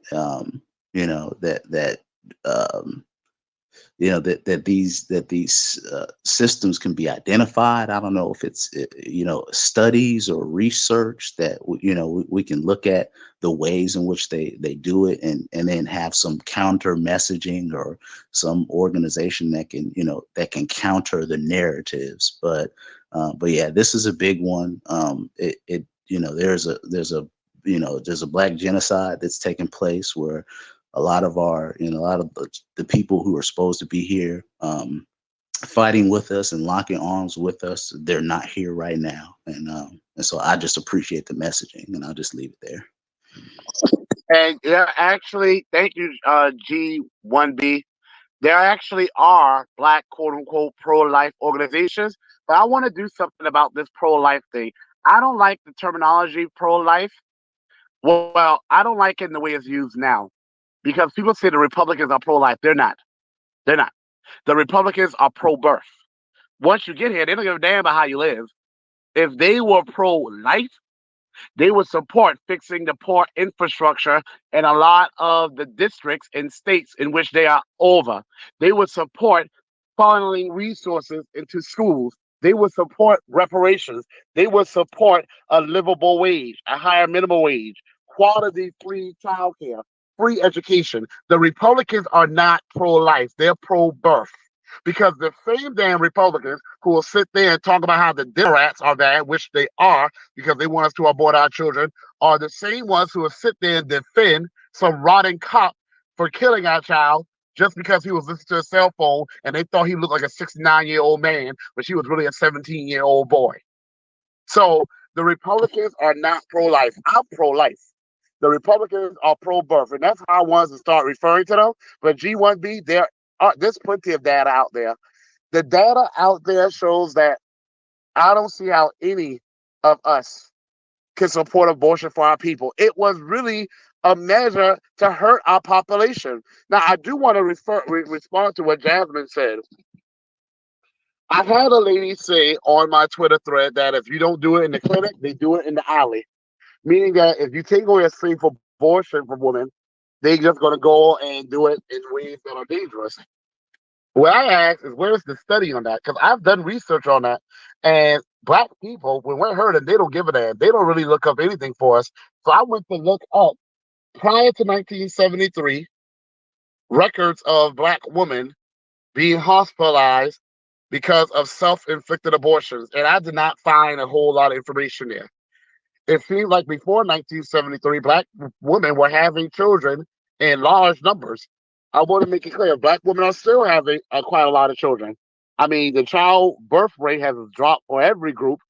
that these systems can be identified. I don't know if it's studies or research that we can look at the ways in which they do it, and then have some counter messaging or some organization that can counter the narratives. But yeah, this is a big one. There's a Black genocide that's taking place where a lot of the people who are supposed to be here fighting with us and locking arms with us, they're not here right now. And so I just appreciate the messaging, and I'll just leave it there. And there actually, thank you, G1B. There actually are Black quote unquote pro-life organizations, but I want to do something about this pro-life thing. I don't like the terminology pro-life. Well, I don't like it in the way it's used now, because people say the Republicans are pro-life. They're not. They're not. The Republicans are pro-birth. Once you get here, they don't give a damn about how you live. If they were pro-life, they would support fixing the poor infrastructure in a lot of the districts and states in which they are over. They would support funneling resources into schools. They would support reparations. They would support a livable wage, a higher minimum wage, quality free childcare, free education. The Republicans are not pro-life. They're pro-birth. Because the same damn Republicans who will sit there and talk about how the Democrats are bad, which they are, because they want us to abort our children, are the same ones who will sit there and defend some rotting cop for killing our child just because he was listening to a cell phone and they thought he looked like a 69-year-old man, but she was really a 17-year-old boy. So the Republicans are not pro-life. I'm pro-life. The Republicans are pro-birth, and that's how I wanted to start referring to them. But G1B, there's plenty of data out there. The data out there shows that I don't see how any of us can support abortion for our people. It was really a measure to hurt our population. Now, I do want to respond to what Jasmine said. I had a lady say on my Twitter thread that if you don't do it in the clinic, they do it in the alley. Meaning that if you take away a safe abortion from women, they just going to go and do it in ways that are dangerous. What I asked is, where's the study on that? Because I've done research on that, and Black people, when we're hurting, they don't give a damn. They don't really look up anything for us. So I went to look up prior to 1973 records of Black women being hospitalized because of self-inflicted abortions, and I did not find a whole lot of information there. It seems like before 1973, Black women were having children in large numbers. I want to make it clear, Black women are still having quite a lot of children. I mean, the child birth rate has dropped for every group,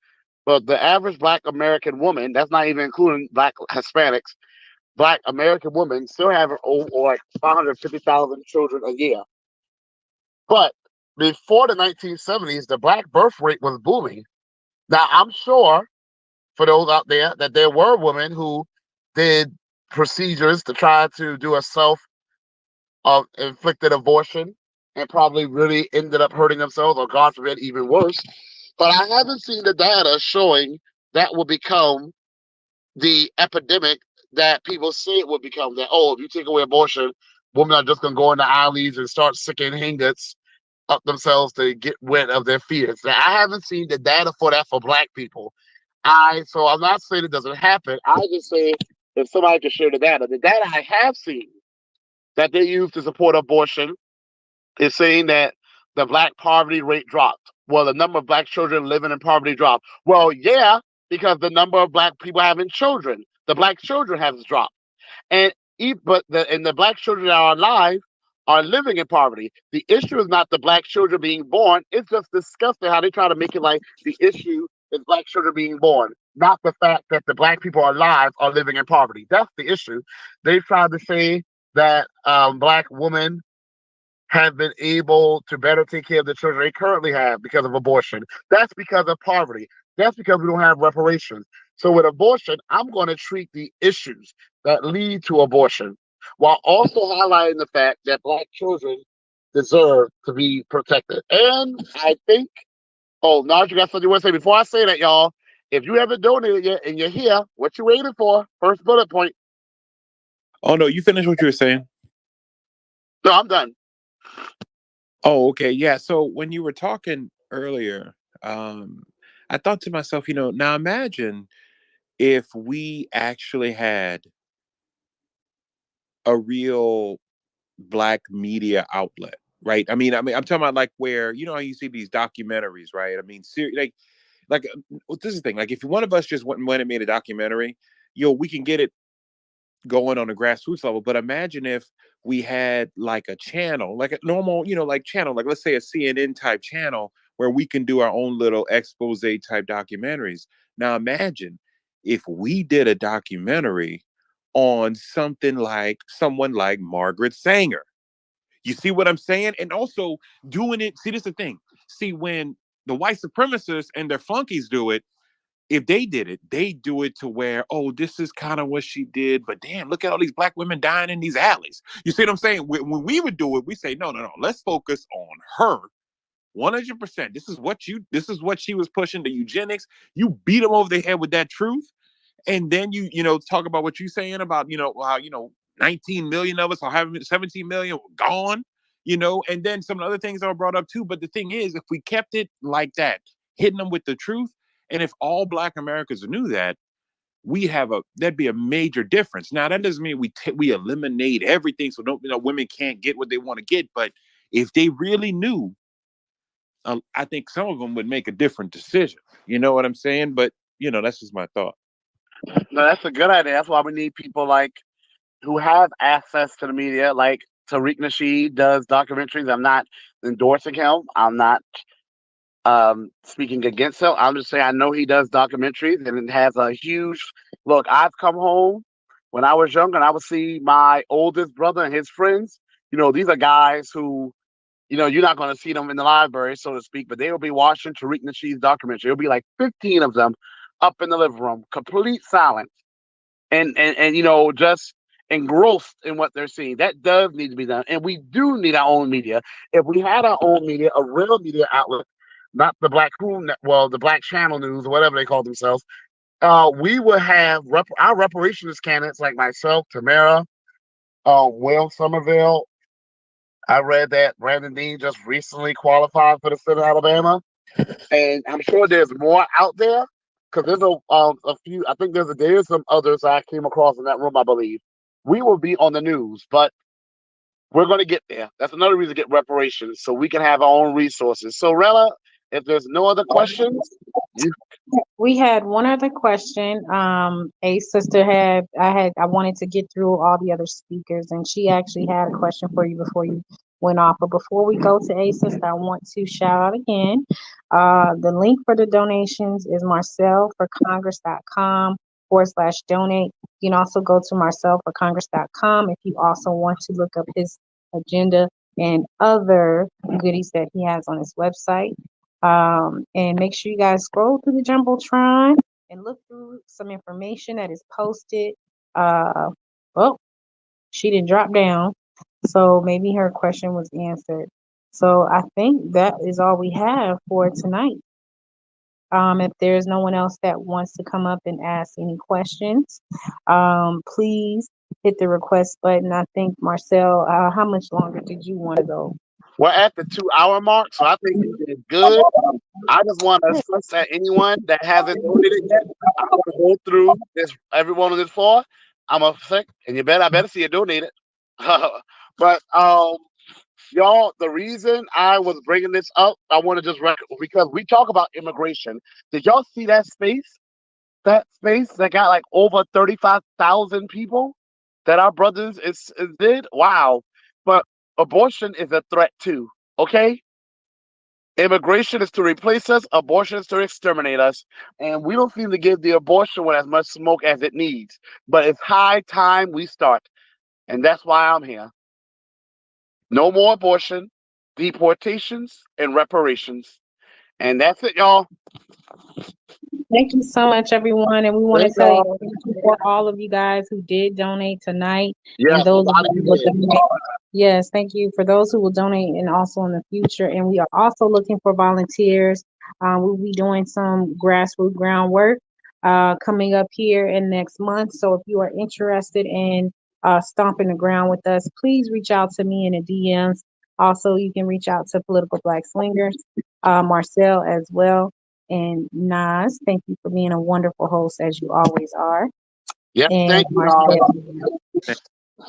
but the average Black American woman, that's not even including Black Hispanics, Black American women still have like 550,000 children a year. But before the 1970s, the Black birth rate was booming. Now, I'm sure for those out there that there were women who did procedures to try to do a self inflicted abortion and probably really ended up hurting themselves, or God forbid, even worse. But I haven't seen the data showing that will become the epidemic that people say it would become. That, oh, if you take away abortion, women are just going to go in the alleys and start sicking ingots up themselves to get rid of their fears. Now, I haven't seen the data for that for Black people. So I'm not saying it doesn't happen. I just say if somebody can share the data I have seen that they use to support abortion is saying that the Black poverty rate dropped. Well, the number of Black children living in poverty dropped. Well, yeah, because the number of Black people having children, the Black children has dropped. And the Black children that are alive are living in poverty. The issue is not the Black children being born. It's just disgusting how they try to make it like the issue is Black children being born, not the fact that the Black people are alive are living in poverty. That's the issue. They tried to say that Black women have been able to better take care of the children they currently have because of abortion. That's because of poverty. That's because we don't have reparations. So with abortion, I'm going to treat the issues that lead to abortion while also highlighting the fact that Black children deserve to be protected. And I think, oh, Nard, you got something you want to say? Before I say that, y'all, if you haven't donated yet and you're here, what you waiting for? First bullet point. Oh, no, you finished what you were saying? No, I'm done. Oh, okay. Yeah. So when you were talking earlier, I thought to myself, now imagine if we actually had a real Black media outlet, right? I mean, I'm talking about like where, how you see these documentaries, right? I mean, this is the thing. Like, if one of us just went and made a documentary, we can get it going on a grassroots level. But imagine if we had like a channel, like a normal, like channel, like let's say a CNN type channel where we can do our own little expose type documentaries. Now imagine if we did a documentary on someone like Margaret Sanger. You see what I'm saying? And also doing it. See, this is the thing. See, when the white supremacists and their flunkies do it, if they did it, they do it to where, oh, this is kind of what she did, but damn, look at all these Black women dying in these alleys. You see what I'm saying? When we would do it, we say, no, let's focus on her 100%. This is what she was pushing, the eugenics. You beat them over the head with that truth. And then you talk about what you're saying about, how, 19 million of us are having 17 million gone, and then some other things are brought up too. But the thing is, if we kept it like that, hitting them with the truth, and if all Black Americans knew that, there'd be a major difference. Now, that doesn't mean we eliminate everything, so women can't get what they want to get. But if they really knew, I think some of them would make a different decision. You know what I'm saying? But that's just my thought. No, that's a good idea. That's why we need people like who have access to the media, like Tariq Nasheed does documentaries. I'm not endorsing him. I'm not speaking against him. I'm just saying I know he does documentaries and it has a huge look. I've come home when I was young and I would see my oldest brother and his friends. You know, these are guys who, you know, you're not going to see them in the library, so to speak, but they will be watching Tariq Nasheed's documentary. It'll be like 15 of them up in the living room, complete silence, and you know, just engrossed in what they're seeing. That does need to be done, and we do need our own media. If we had our own media, a real media outlet, not the Black well, the Black Channel News or whatever they call themselves, we would have our reparations candidates like myself, Tamara, Will Somerville. I read that Brandon Dean just recently qualified for the state of Alabama, and I'm sure there's more out there because there's a few. I think there's some others I came across in that room. I believe we will be on the news, but we're going to get there. That's another reason to get reparations so we can have our own resources. So, Rella, if there's no other questions, We had one other question. A sister I wanted to get through all the other speakers, and she actually had a question for you before you went off. But before we go to A sister, I want to shout out again. The link for the donations is marcelforcongress.com/donate. You can also go to marcelforcongress.com if you also want to look up his agenda and other goodies that he has on his website. And make sure you guys scroll through the Jumbotron and look through some information that is posted. Oh, she didn't drop down, so maybe her question was answered. So I think that is all we have for tonight. If there's no one else that wants to come up and ask any questions, please hit the request button. I think, Marcel, how much longer did you want to go? we're at the 2 hour mark, so I think we did good. I just want to stress that anyone that hasn't donated yet, I'm going to go through this everyone on this floor. I'm a sick, and I better see you donated. But y'all, the reason I was bringing this up, I want to just because we talk about immigration. Did y'all see that space? That space that got like over 35,000 people that our brothers did? Wow. But abortion is a threat too. Okay? Immigration is to replace us, abortion is to exterminate us, and we don't seem to give the abortion one as much smoke as it needs. But it's high time we start, and that's why I'm here. No more abortion, deportations, and reparations. And that's it, y'all. Thank you so much, everyone. And we want to Thank tell you y'all. thank you for all of you guys who did donate tonight. Yes, And those a of lot of you you who will did. donate. Yes, thank you for those who will donate and also in the future. And we are also looking for volunteers. We'll be doing some grassroots groundwork coming up here in next month. So if you are interested in stomping the ground with us, please reach out to me in the DMs. Also, you can reach out to Political Black Slingers, Marcel as well. And Nas, thank you for being a wonderful host as you always are. Yes, And thank you, Marcel. y'all.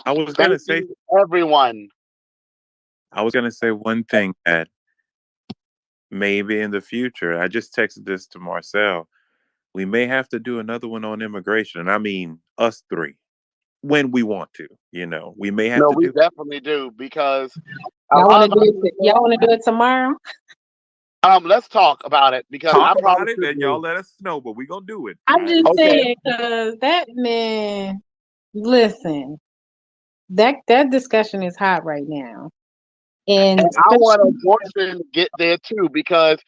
I was going to Thank say, you, everyone. I was going to say one thing that maybe in the future, I just texted this to Marcel. We may have to do another one on immigration. And I mean, us three, when we want to, we may have No, to we do. definitely do because a Y'all lot want of to do it? Y'all want to do it tomorrow? let's talk about it because Talk I about probably it should and y'all do. let us know, but we're going to do it. I'm just Okay. saying because that man, listen, that discussion is hot right now, and And I want abortion to get there too, because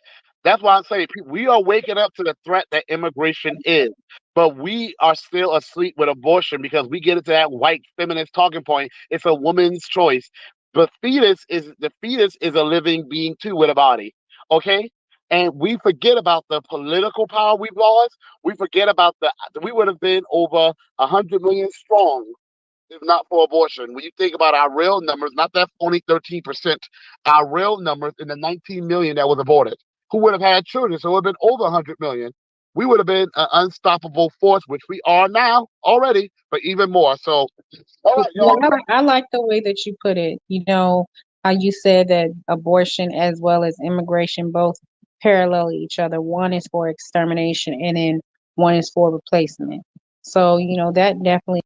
that's why I'm saying we are waking up to the threat that immigration is, but we are still asleep with abortion because we get into that white feminist talking point. It's a woman's choice. The fetus is a living being too with a body. Okay? And we forget about the political power we've lost. We forget about we would have been over 100 million strong if not for abortion. When you think about our real numbers, not that only 13%, our real numbers in the 19 million that was aborted, who would have had children, so it would have been over 100 million. We would have been an unstoppable force, which we are now already, but even more. So, all right, yeah, y'all. I like the way that you put it. You know, how you said that abortion as well as immigration both parallel each other. One is for extermination, and then one is for replacement. So, that definitely